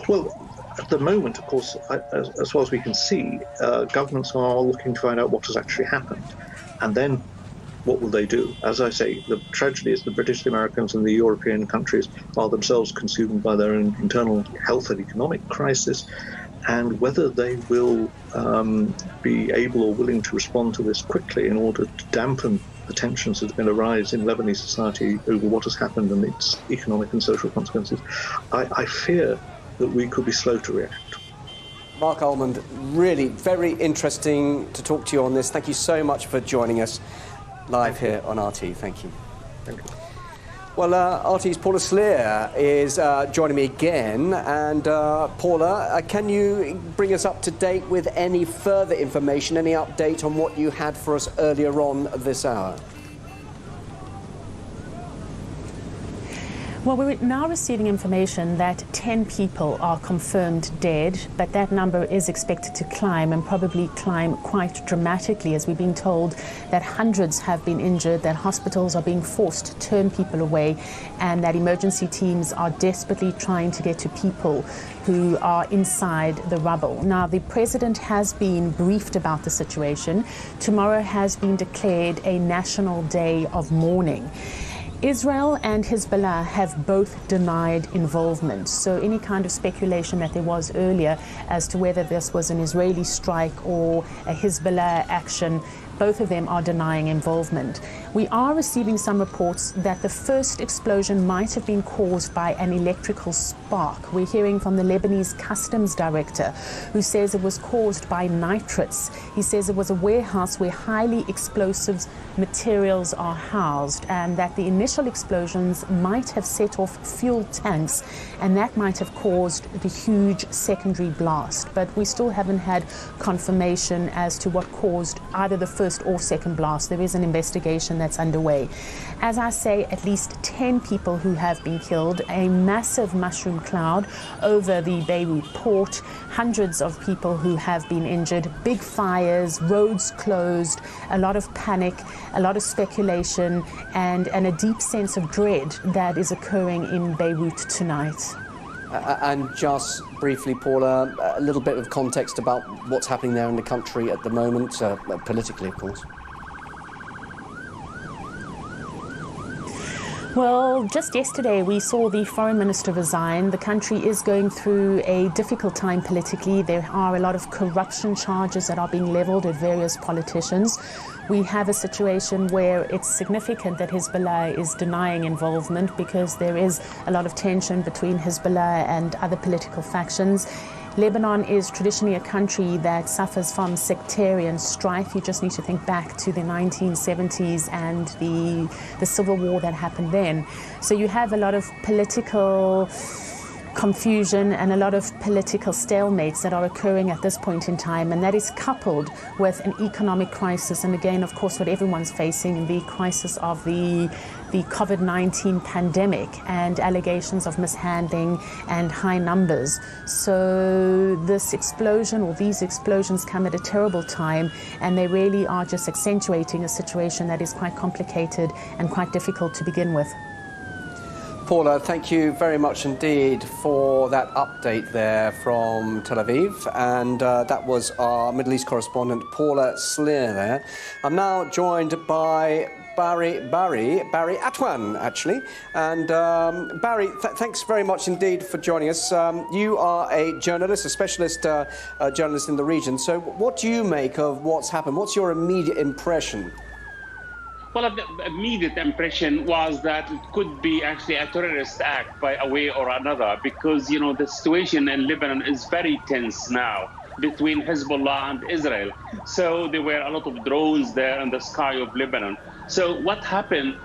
Well, at the moment, of course, as far as we can see, governments are looking to find out what has actually happened. And then what will they do? As I say, the tragedy is the British, the Americans and the European countries are themselves consumed by their own internal health and economic crisis. And whether they will be able or willing to respond to this quickly in order to dampen the tensions that are going to rise in Lebanese society over what has happened and its economic and social consequences, I fear that we could be slow to react. Mark Almond, really very interesting to talk to you on this. Thank you so much for joining us live here on RT. Thank you. Thank you. Well, RT's Paula Sleer is joining me again. And Paula, can you bring us up to date with any further information, any update on what you had for us earlier on this hour? Well, we're now receiving information that 10 people are confirmed dead, but that number is expected to climb and probably climb quite dramatically, as we've been told that hundreds have been injured, that hospitals are being forced to turn people away, and that emergency teams are desperately trying to get to people who are inside the rubble. Now, the president has been briefed about the situation. Tomorrow has been declared a national day of mourning. Israel and Hezbollah have both denied involvement, so any kind of speculation that there was earlier as to whether this was an Israeli strike or a Hezbollah action, both of them are denying involvement. We are receiving some reports that the first explosion might have been caused by an electrical spark. We're hearing from the Lebanese customs director, who says it was caused by nitrates. He says it was a warehouse where highly explosive materials are housed, and that the initial explosions might have set off fuel tanks, and that might have caused the huge secondary blast. But we still haven't had confirmation as to what caused either the first or second blast. There is an investigation that's underway. As I say, at least 10 people who have been killed, a massive mushroom cloud over the Beirut port, hundreds of people who have been injured, big fires, roads closed, a lot of panic, a lot of speculation, and a deep sense of dread that is occurring in Beirut tonight. And just briefly, Paula, a little bit of context about what's happening there in the country at the moment, politically, of course. Well, just yesterday we saw the foreign minister resign. The country is going through a difficult time politically. There are a lot of corruption charges that are being leveled at various politicians. We have a situation where it's significant that Hezbollah is denying involvement, because there is a lot of tension between Hezbollah and other political factions. Lebanon is traditionally a country that suffers from sectarian strife. You just need to think back to the 1970s and the civil war that happened then. So you have a lot of political confusion and a lot of political stalemates that are occurring at this point in time, and that is coupled with an economic crisis, and again, of course, what everyone's facing, the crisis of the COVID-19 pandemic and allegations of mishandling and high numbers. So this explosion, or these explosions, come at a terrible time, and they really are just accentuating a situation that is quite complicated and quite difficult to begin with. Paula, thank you very much indeed for that update there from Tel Aviv. And that was our Middle East correspondent, Paula Sleer there. I'm now joined by Barry Atwan, actually. And Barry, thanks very much indeed for joining us. You are a journalist, a specialist journalist in the region. So what do you make of what's happened? What's your immediate impression? Well, the immediate impression was that it could be actually a terrorist act by a way or another, because, you know, the situation in Lebanon is very tense now between Hezbollah and Israel. So there were a lot of drones there in the sky of Lebanon. So what happened,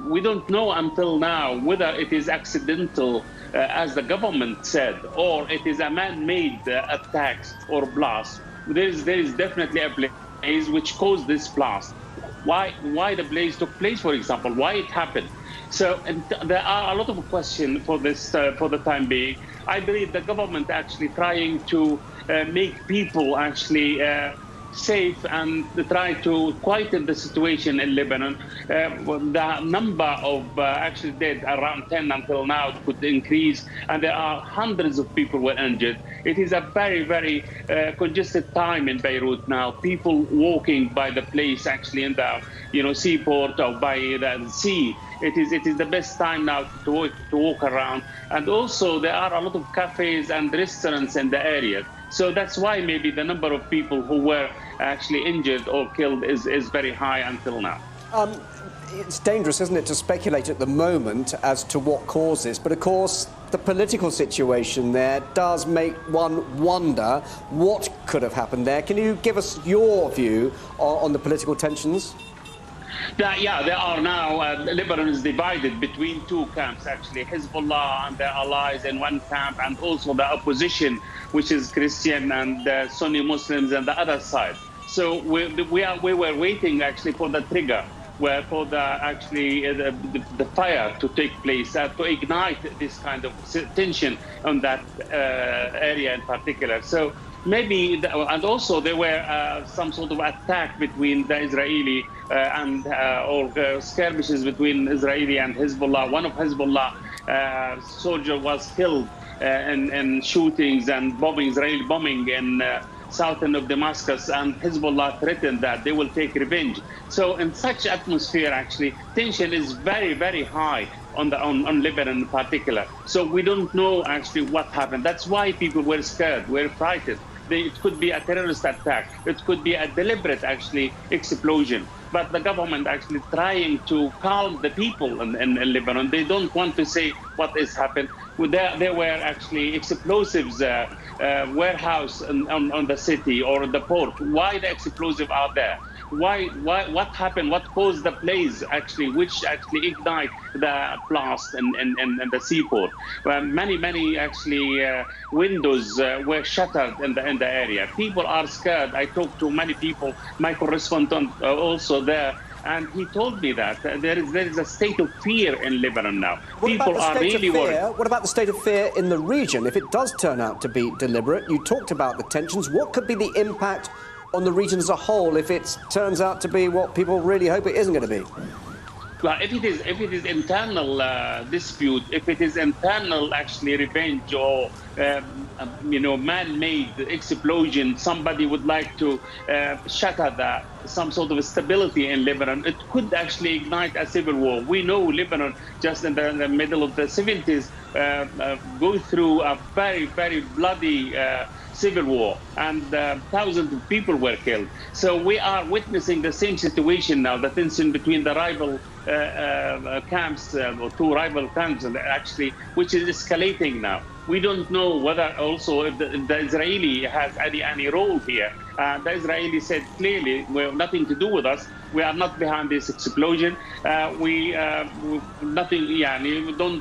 we don't know until now whether it is accidental, as the government said, or it is a man-made attack or blast. There is definitely a blaze which caused this blast. Why the blaze took place, for example, why it happened. So there are a lot of questions for this for the time being. I believe the government actually trying to make people actually safe and try to quieten the situation in Lebanon. The number of actually dead, around 10 until now, could increase, and there are hundreds of people were injured. It is a very, very congested time in Beirut now. People walking by the place, actually in the seaport or by the sea. It is the best time now to walk around, and also there are a lot of cafes and restaurants in the area. So that's why maybe the number of people who were actually injured or killed is very high until now. It's dangerous, isn't it, to speculate at the moment as to what caused this. But of course, the political situation there does make one wonder what could have happened there. Can you give us your view on the political tensions? Yeah, there are now, Lebanon is divided between two camps, actually, Hezbollah and their allies in one camp, and also the opposition, which is Christian and Sunni Muslims on the other side. So we were waiting actually for the trigger, for the fire to take place, to ignite this kind of tension on that area in particular. So maybe, and also there were some sort of attack between the Israeli or skirmishes between Israeli and Hezbollah. One of Hezbollah soldier was killed in shootings and bombing, Israeli bombing in southern of Damascus, and Hezbollah threatened that they will take revenge. So in such atmosphere, actually, tension is very, very high on Lebanon in particular. So we don't know actually what happened. That's why people were scared, were frightened. It could be a terrorist attack. It could be a deliberate, actually, explosion. But the government actually trying to calm the people in Lebanon. They don't want to say what has happened. There were actually explosives warehouse on the city or the port. Why the explosives are there? What happened? What caused the blaze actually, which actually ignite the blast in the seaport? Many actually windows were shattered in the area. People are scared. I talked to many people. My correspondent also there, and he told me that there is a state of fear in Lebanon now. People are really worried. What about the state of fear in the region? If it does turn out to be deliberate, you talked about the tensions. What could be the impact on the region as a whole if it turns out to be what people really hope it isn't going to be? Well, if it is internal dispute, if it is internal actually revenge or man-made explosion, somebody would like to shatter some sort of stability in Lebanon, it could actually ignite a civil war. We know Lebanon, just in the middle of the 70s, go through a very, very bloody civil war, and thousands of people were killed. So we are witnessing the same situation now, the tension between the rival camps, or two rival camps, actually, which is escalating now. We don't know whether also if the Israeli has any role here. The Israeli said clearly, well, nothing to do with us. We are not behind this explosion.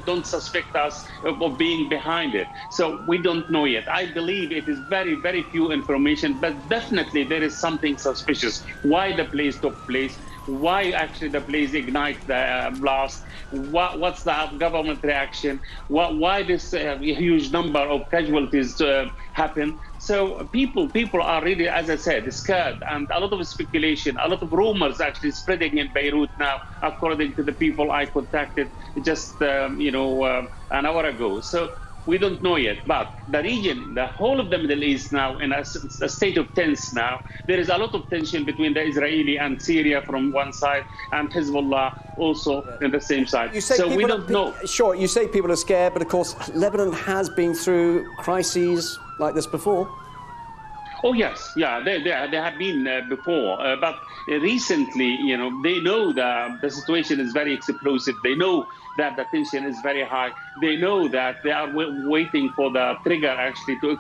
Don't suspect us of being behind it. So we don't know yet. I believe it is very, very few information, but definitely there is something suspicious. Why the blaze took place? Why actually the blaze ignite the blast? What's the government reaction? Why this huge number of casualties happen? So people are really, as I said, scared, and a lot of speculation, a lot of rumors actually spreading in Beirut now, according to the people I contacted just an hour ago. So We don't know yet, but the region, the whole of the Middle East now in a state of tense now. There is a lot of tension between the Israeli and Syria from one side and Hezbollah also in the same side. You say So we don't know. Sure, you say people are scared, but of course Lebanon has been through crises like this before. Oh yes, yeah, they have been before, but recently, they know the situation is very explosive. They know that the tension is very high. They know that they are waiting for the trigger actually to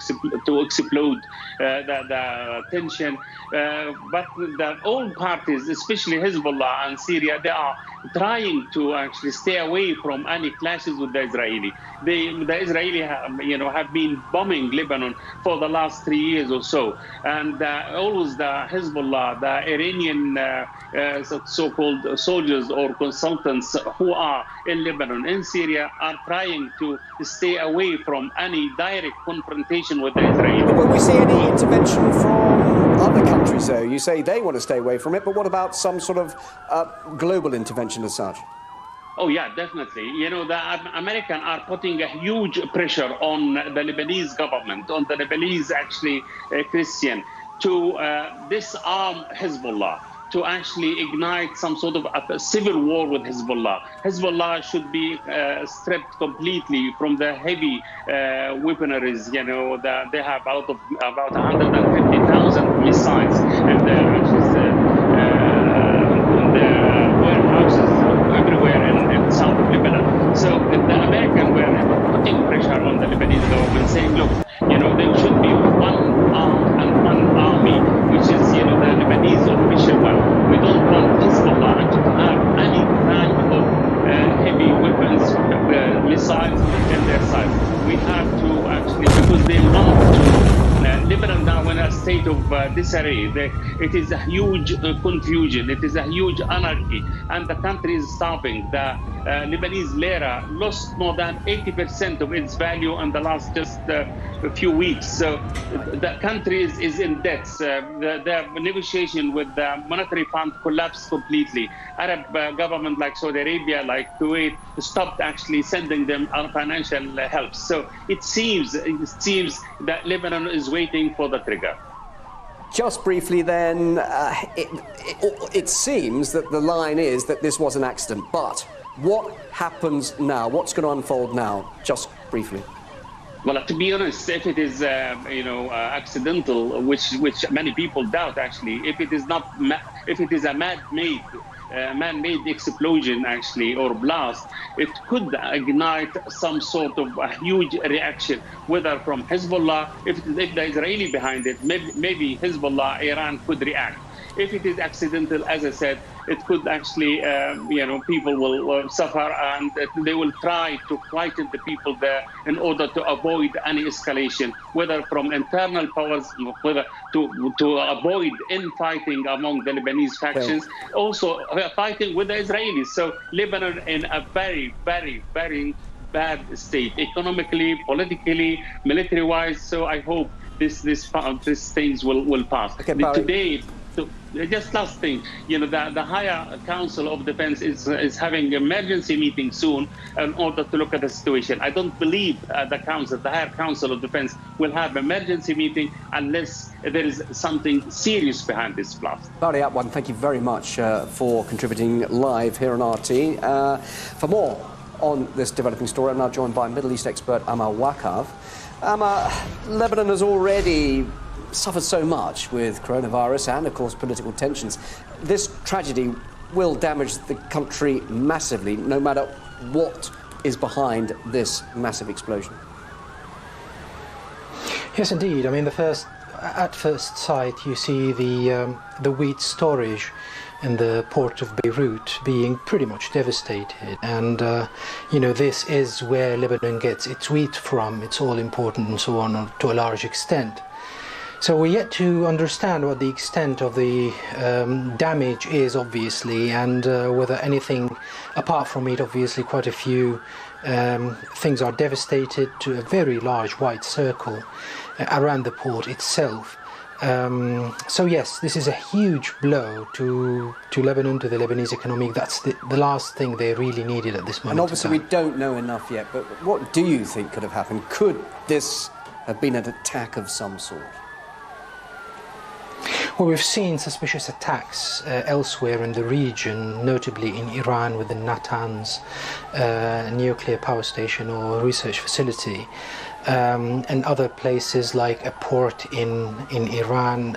explode the tension. But all parties, especially Hezbollah and Syria, they are trying to actually stay away from any clashes with the Israeli. The Israeli, have been bombing Lebanon for the last 3 years or so, and always the Hezbollah, the Iranian so-called soldiers or consultants who are in Lebanon, in Syria, are trying to stay away from any direct confrontation with the Israelis. Will we see any intervention from other countries, though? You say they want to stay away from it, but what about some sort of global intervention as such? Oh, yeah, definitely. The Americans are putting a huge pressure on the Lebanese government, on the Lebanese, Christian, to disarm Hezbollah, to actually ignite some sort of a civil war with Hezbollah. Hezbollah should be stripped completely from the heavy weaponaries. They have about 150,000 missiles and warehouses everywhere in south of Lebanon. So the Americans were putting pressure on the Lebanese government, saying, look, there should be one arm and one army, which is, the Lebanese official one. We don't want Hezbollah to have any kind of heavy weapons, missiles in their side. We have to actually, because they want to, Lebanon now in a state of disarray. It is a huge confusion. It is a huge anarchy, and the country is starving. The Lebanese lira lost more than 80% of its value in the last just a few weeks. So the country is in debt. The negotiation with the monetary fund collapsed completely. Arab government like Saudi Arabia, like Kuwait, stopped actually sending them financial help. So it seems that Lebanon is waiting for the trigger. Just briefly then, it seems that the line is that this was an accident, but what happens now? What's going to unfold now? Just briefly. Well, to be honest, if it is, accidental, which many people doubt, actually, if it is a man-made explosion, actually, or blast, it could ignite some sort of a huge reaction, whether from Hezbollah, if the Israeli behind it, maybe Hezbollah, Iran could react. If it is accidental, as I said, it could actually, people will suffer, and they will try to quieten the people there in order to avoid any escalation, whether from internal powers, whether to avoid infighting among the Lebanese factions, also fighting with the Israelis. So Lebanon in a very, very, very bad state, economically, politically, military-wise. So I hope these things will pass. Okay, today. So just last thing, the Higher Council of Defense is having an emergency meeting soon in order to look at the situation. I don't believe the Higher Council of Defense will have an emergency meeting unless there is something serious behind this blast. Barry Atwan, thank you very much for contributing live here on RT. For more on this developing story, I'm now joined by Middle East expert Amar Wakav. Amar, Lebanon has already suffered so much with coronavirus and, of course, political tensions. This tragedy will damage the country massively, no matter what is behind this massive explosion. Yes, indeed. I mean, at first sight, you see the wheat storage in the port of Beirut being pretty much devastated, and this is where Lebanon gets its wheat from. It's all important and so on to a large extent. So we're yet to understand what the extent of the damage is, obviously, and whether anything apart from it. Obviously, quite a few things are devastated to a very large white circle around the port itself. So yes, this is a huge blow to Lebanon, to the Lebanese economy. That's the last thing they really needed at this moment. And obviously we don't know enough yet, but what do you think could have happened? Could this have been an attack of some sort? Well, we've seen suspicious attacks elsewhere in the region, notably in Iran with the Natanz nuclear power station or research facility, and other places like a port in Iran,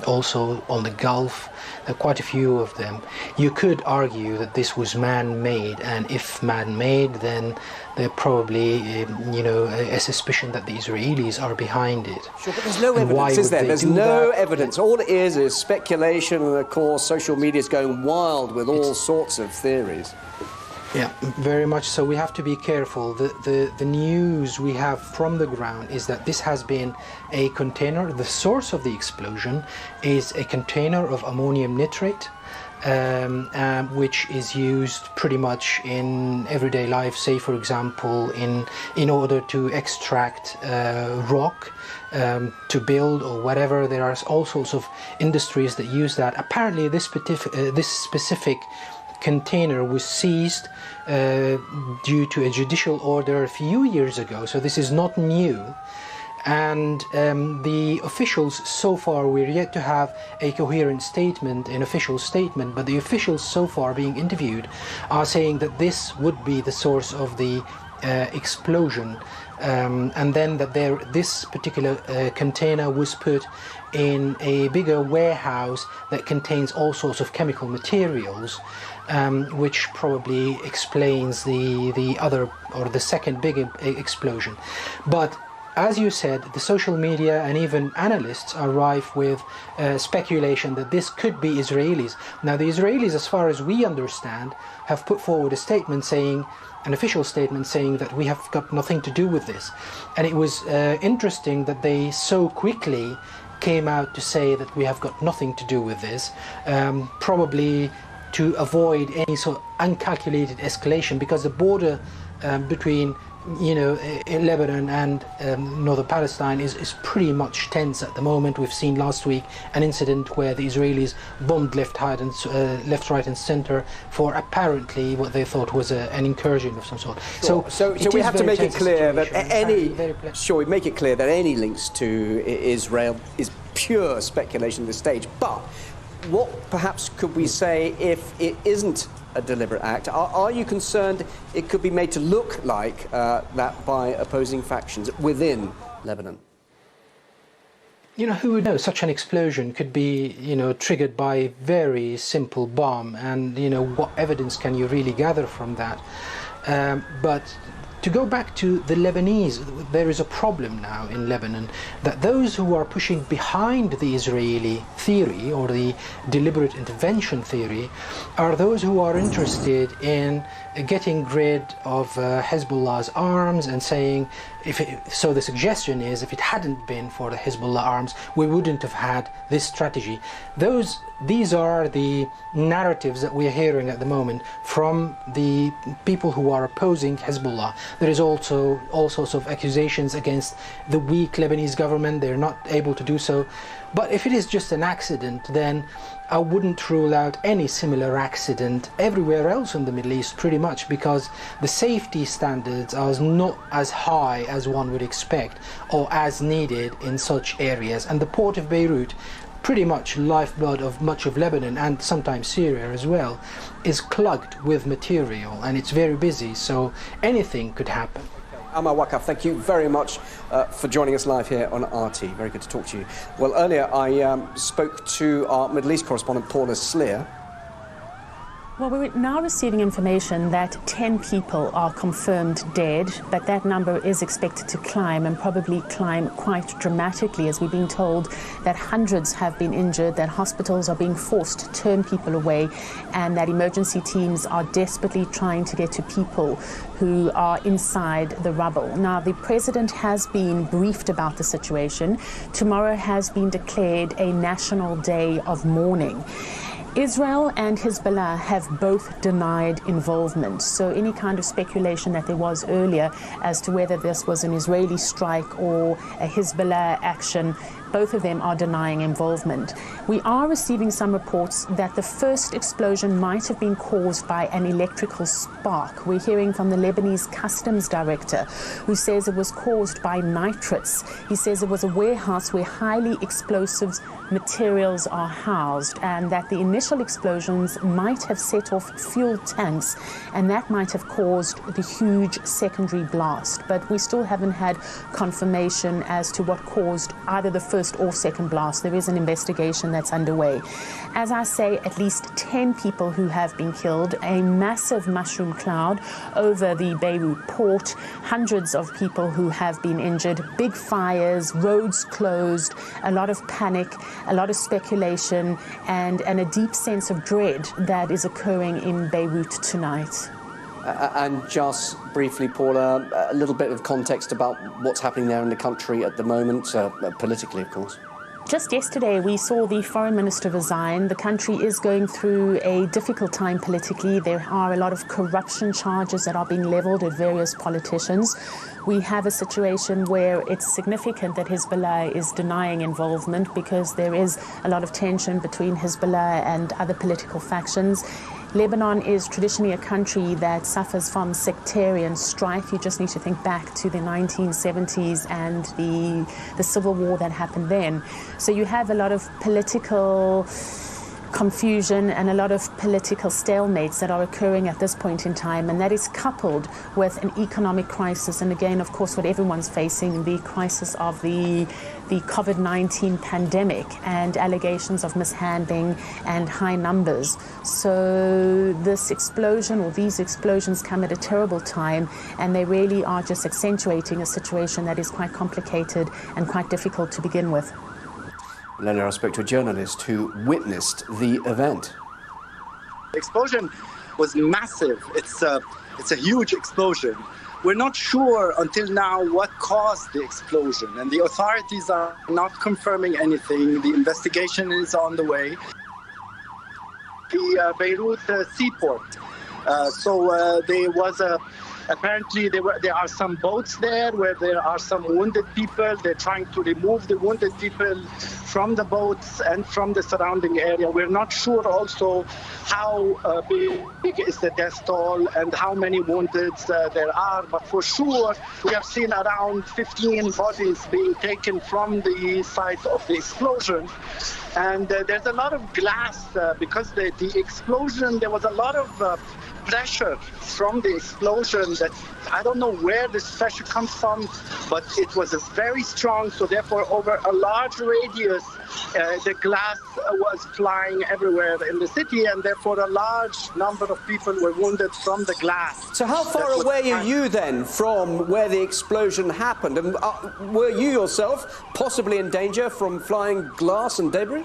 also on the Gulf. There are quite a few of them. You could argue that this was man-made, and if man-made, then there probably, a suspicion that the Israelis are behind it. Sure, but there's no evidence, is there? There's no evidence. All it is speculation, and of course social media is going wild with all sorts of theories. Yeah, very much so. We have to be careful. The news we have from the ground is that this has been a container. The source of the explosion is a container of ammonium nitrate, which is used pretty much in everyday life, say for example in order to extract rock to build or whatever. There are all sorts of industries that use that. Apparently this specific container was seized due to a judicial order a few years ago, so this is not new. And the officials so far, we're yet to have a coherent statement, an official statement, but the officials so far being interviewed are saying that this would be the source of the explosion, and then that this particular container was put in a bigger warehouse that contains all sorts of chemical materials, which probably explains the other, or the second big explosion. But as you said, the social media and even analysts are rife with speculation that this could be Israelis. Now, the Israelis, as far as we understand, have put forward a statement saying, an official statement saying that we have got nothing to do with this. And it was interesting that they so quickly came out to say that we have got nothing to do with this, probably to avoid any sort of uncalculated escalation, because the border between Lebanon and northern Palestine is pretty much tense at the moment. We've seen last week an incident where the Israelis bombed left, right and center for apparently what they thought was an incursion of some sort. Sure. So we have to make it clear that any links to Israel is pure speculation at this stage. But what perhaps could we say if it isn't a deliberate act? Are you concerned it could be made to look like that by opposing factions within Lebanon? Who would know? Such an explosion could be, triggered by a very simple bomb, and, what evidence can you really gather from that? But to go back to the Lebanese, there is a problem now in Lebanon that those who are pushing behind the Israeli theory or the deliberate intervention theory are those who are interested in getting rid of Hezbollah's arms and saying, so the suggestion is, if it hadn't been for the Hezbollah arms, we wouldn't have had this strategy. These are the narratives that we are hearing at the moment from the people who are opposing Hezbollah. There is also all sorts of accusations against the weak Lebanese government. They're not able to do so. But if it is just an accident, then I wouldn't rule out any similar accident everywhere else in the Middle East, pretty much, because the safety standards are not as high as one would expect or as needed in such areas. And the port of Beirut, pretty much lifeblood of much of Lebanon and sometimes Syria as well, is clogged with material, and it's very busy, so anything could happen. Amar Wakaf, thank you very much for joining us live here on RT. Very good to talk to you. Well, earlier I spoke to our Middle East correspondent, Paula Sleer. Well, we're now receiving information that 10 people are confirmed dead, but that number is expected to climb, and probably climb quite dramatically, as we're being told that hundreds have been injured, that hospitals are being forced to turn people away, and that emergency teams are desperately trying to get to people who are inside the rubble. Now, the president has been briefed about the situation. Tomorrow has been declared a national day of mourning. Israel and Hezbollah have both denied involvement, so any kind of speculation that there was earlier as to whether this was an Israeli strike or a Hezbollah action, both of them are denying involvement. We are receiving some reports that the first explosion might have been caused by an electrical spark. We're hearing from the Lebanese customs director, who says it was caused by nitrates. He says it was a warehouse where highly explosive materials are housed, and that the initial explosions might have set off fuel tanks, and that might have caused the huge secondary blast. But we still haven't had confirmation as to what caused either the first or second blast. There is an investigation that's underway. As I say, at least 10 people who have been killed, a massive mushroom cloud over the Beirut port, hundreds of people who have been injured, big fires, roads closed, a lot of panic, a lot of speculation, and a deep sense of dread that is occurring in Beirut tonight. And just briefly, Paula, a little bit of context about what's happening there in the country at the moment, politically, of course. Just yesterday, we saw the foreign minister resign. The country is going through a difficult time politically. There are a lot of corruption charges that are being leveled at various politicians. We have a situation where it's significant that Hezbollah is denying involvement, because there is a lot of tension between Hezbollah and other political factions. Lebanon is traditionally a country that suffers from sectarian strife. You just need to think back to the 1970s and the civil war that happened then. So you have a lot of political confusion and a lot of political stalemates that are occurring at this point in time, and that is coupled with an economic crisis, and again, of course, what everyone's facing, the crisis of the COVID-19 pandemic and allegations of mishandling and high numbers. So this explosion, or these explosions, come at a terrible time, and they really are just accentuating a situation that is quite complicated and quite difficult to begin with. Leonard, I spoke to a journalist who witnessed the event. The explosion was massive. It's a huge explosion. We're not sure until now what caused the explosion, and the authorities are not confirming anything. The investigation is on the way. The Beirut seaport. There was apparently there are some boats there where there are some wounded people. They're trying to remove the wounded people from the boats and from the surrounding area. We're not sure also how big is the death toll and how many wounded there are, but for sure we have seen around 15 bodies being taken from the site of the explosion. And there's a lot of glass because the explosion, there was a lot of pressure from the explosion that I don't know where this pressure comes from, but it was very strong. So therefore, over a large radius, the glass was flying everywhere in the city, and therefore a large number of people were wounded from the glass. So how far away are you then from where the explosion happened? And were you yourself possibly in danger from flying glass and debris?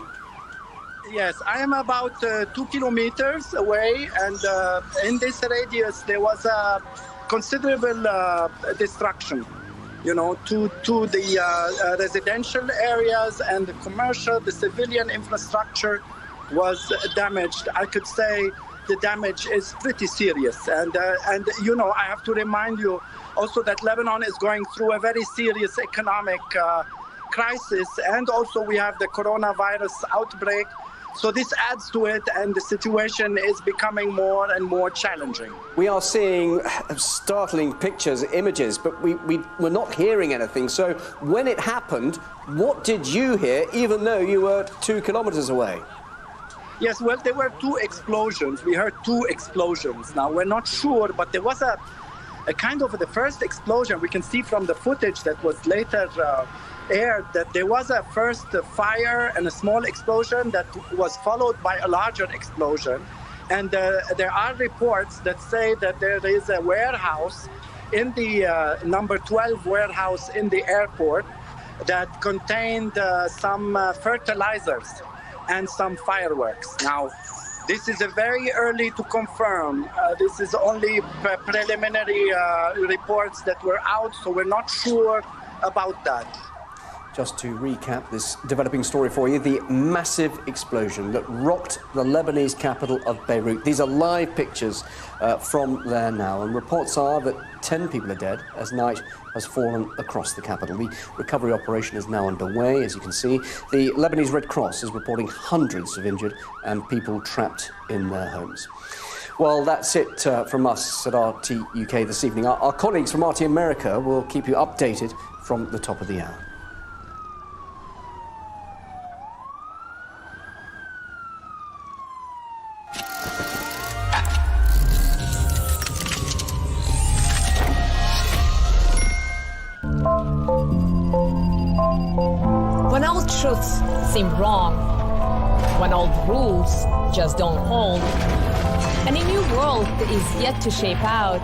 Yes, I am about 2 kilometers away, and in this radius there was a considerable destruction, you know, to the residential areas and the commercial, the civilian infrastructure was damaged. I could say the damage is pretty serious, and you know, I have to remind you also that Lebanon is going through a very serious economic crisis, and also we have the coronavirus outbreak. So this adds to it, and the situation is becoming more and more challenging. We are seeing startling pictures, images, but we're not hearing anything. So when it happened, what did you hear, even though you were 2 kilometers away? Yes, well, there were 2 explosions. We heard 2 explosions. Now, we're not sure, but there was a kind of the first explosion. We can see from the footage that was later aired that there was a first fire and a small explosion that was followed by a larger explosion. And there are reports that say that there is a warehouse in the number 12 warehouse in the airport that contained some fertilizers and some fireworks. Now, this is very early to confirm. This is only preliminary reports that were out, so we're not sure about that. Just to recap this developing story for you, the massive explosion that rocked the Lebanese capital of Beirut. These are live pictures from there now, and reports are that 10 people are dead as night has fallen across the capital. The recovery operation is now underway, as you can see. The Lebanese Red Cross is reporting hundreds of injured and people trapped in their homes. Well, that's it from us at RT UK this evening. Our colleagues from RT America will keep you updated from the top of the hour. When old truths seem wrong, when old rules just don't hold, and a new world is yet to shape out,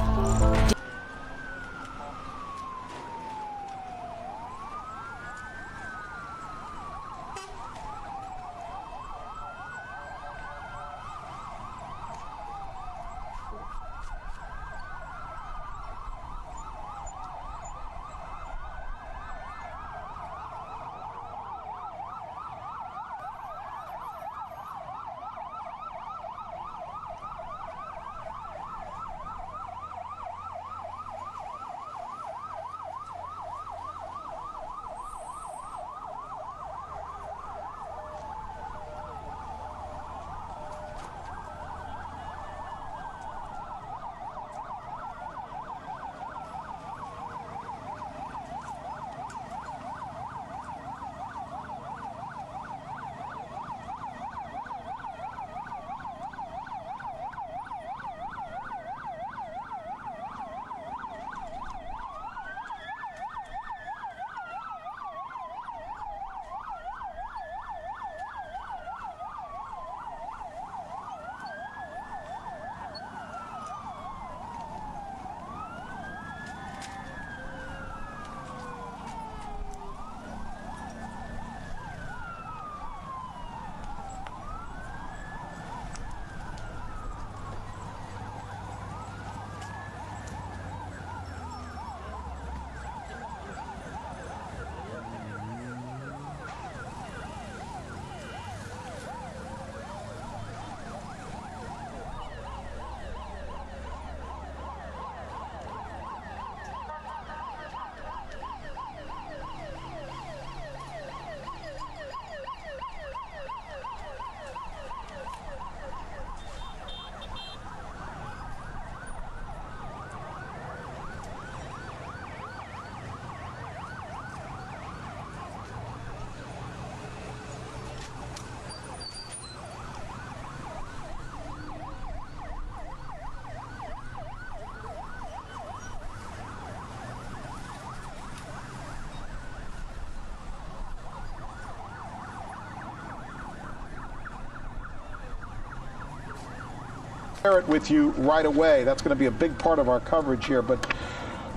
share it with you right away. That's going to be a big part of our coverage here. But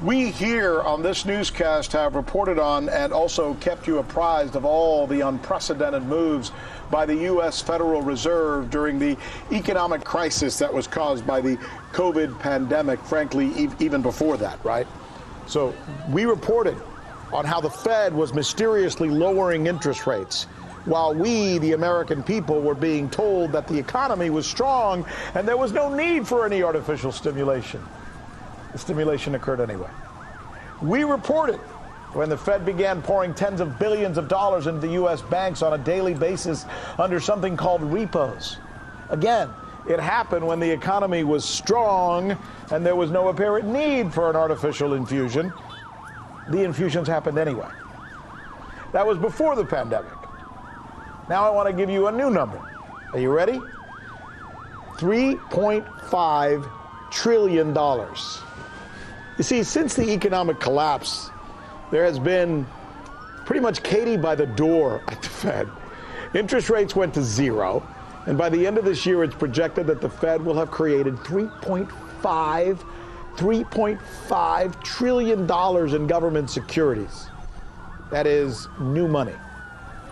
we here on this newscast have reported on and also kept you apprised of all the unprecedented moves by the U.S. Federal Reserve during the economic crisis that was caused by the COVID pandemic, frankly, even before that, right? So we reported on how the Fed was mysteriously lowering interest rates, while we, the American people, were being told that the economy was strong and there was no need for any artificial stimulation. The stimulation occurred anyway. We reported when the Fed began pouring tens of billions of dollars into the U.S. banks on a daily basis under something called repos. Again, it happened when the economy was strong and there was no apparent need for an artificial infusion. The infusions happened anyway. That was before the pandemic. Now I want to give you a new number. Are you ready? $3.5 trillion. You see, since the economic collapse, there has been pretty much Katie by the door at the Fed. Interest rates went to zero, and by the end of this year, it's projected that the Fed will have created $3.5 trillion in government securities. That is new money,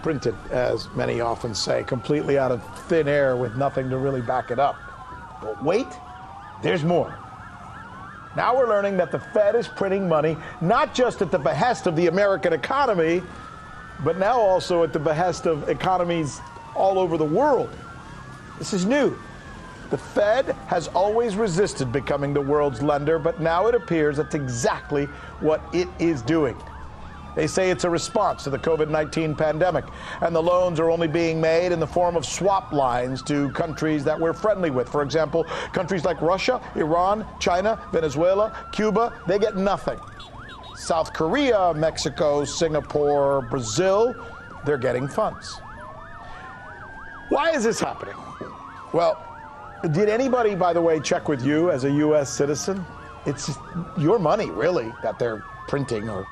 printed, as many often say, completely out of thin air with nothing to really back it up. But wait, there's more. Now we're learning that the Fed is printing money not just at the behest of the American economy, but now also at the behest of economies all over the world. This is new. The Fed has always resisted becoming the world's lender, but now it appears that's exactly what it is doing. They say it's a response to the COVID-19 pandemic, and the loans are only being made in the form of swap lines to countries that we're friendly with. For example, countries like Russia, Iran, China, Venezuela, Cuba, they get nothing. South Korea, Mexico, Singapore, Brazil, they're getting funds. Why is this happening? Well, did anybody, by the way, check with you as a U.S. citizen? It's your money, really, that they're printing or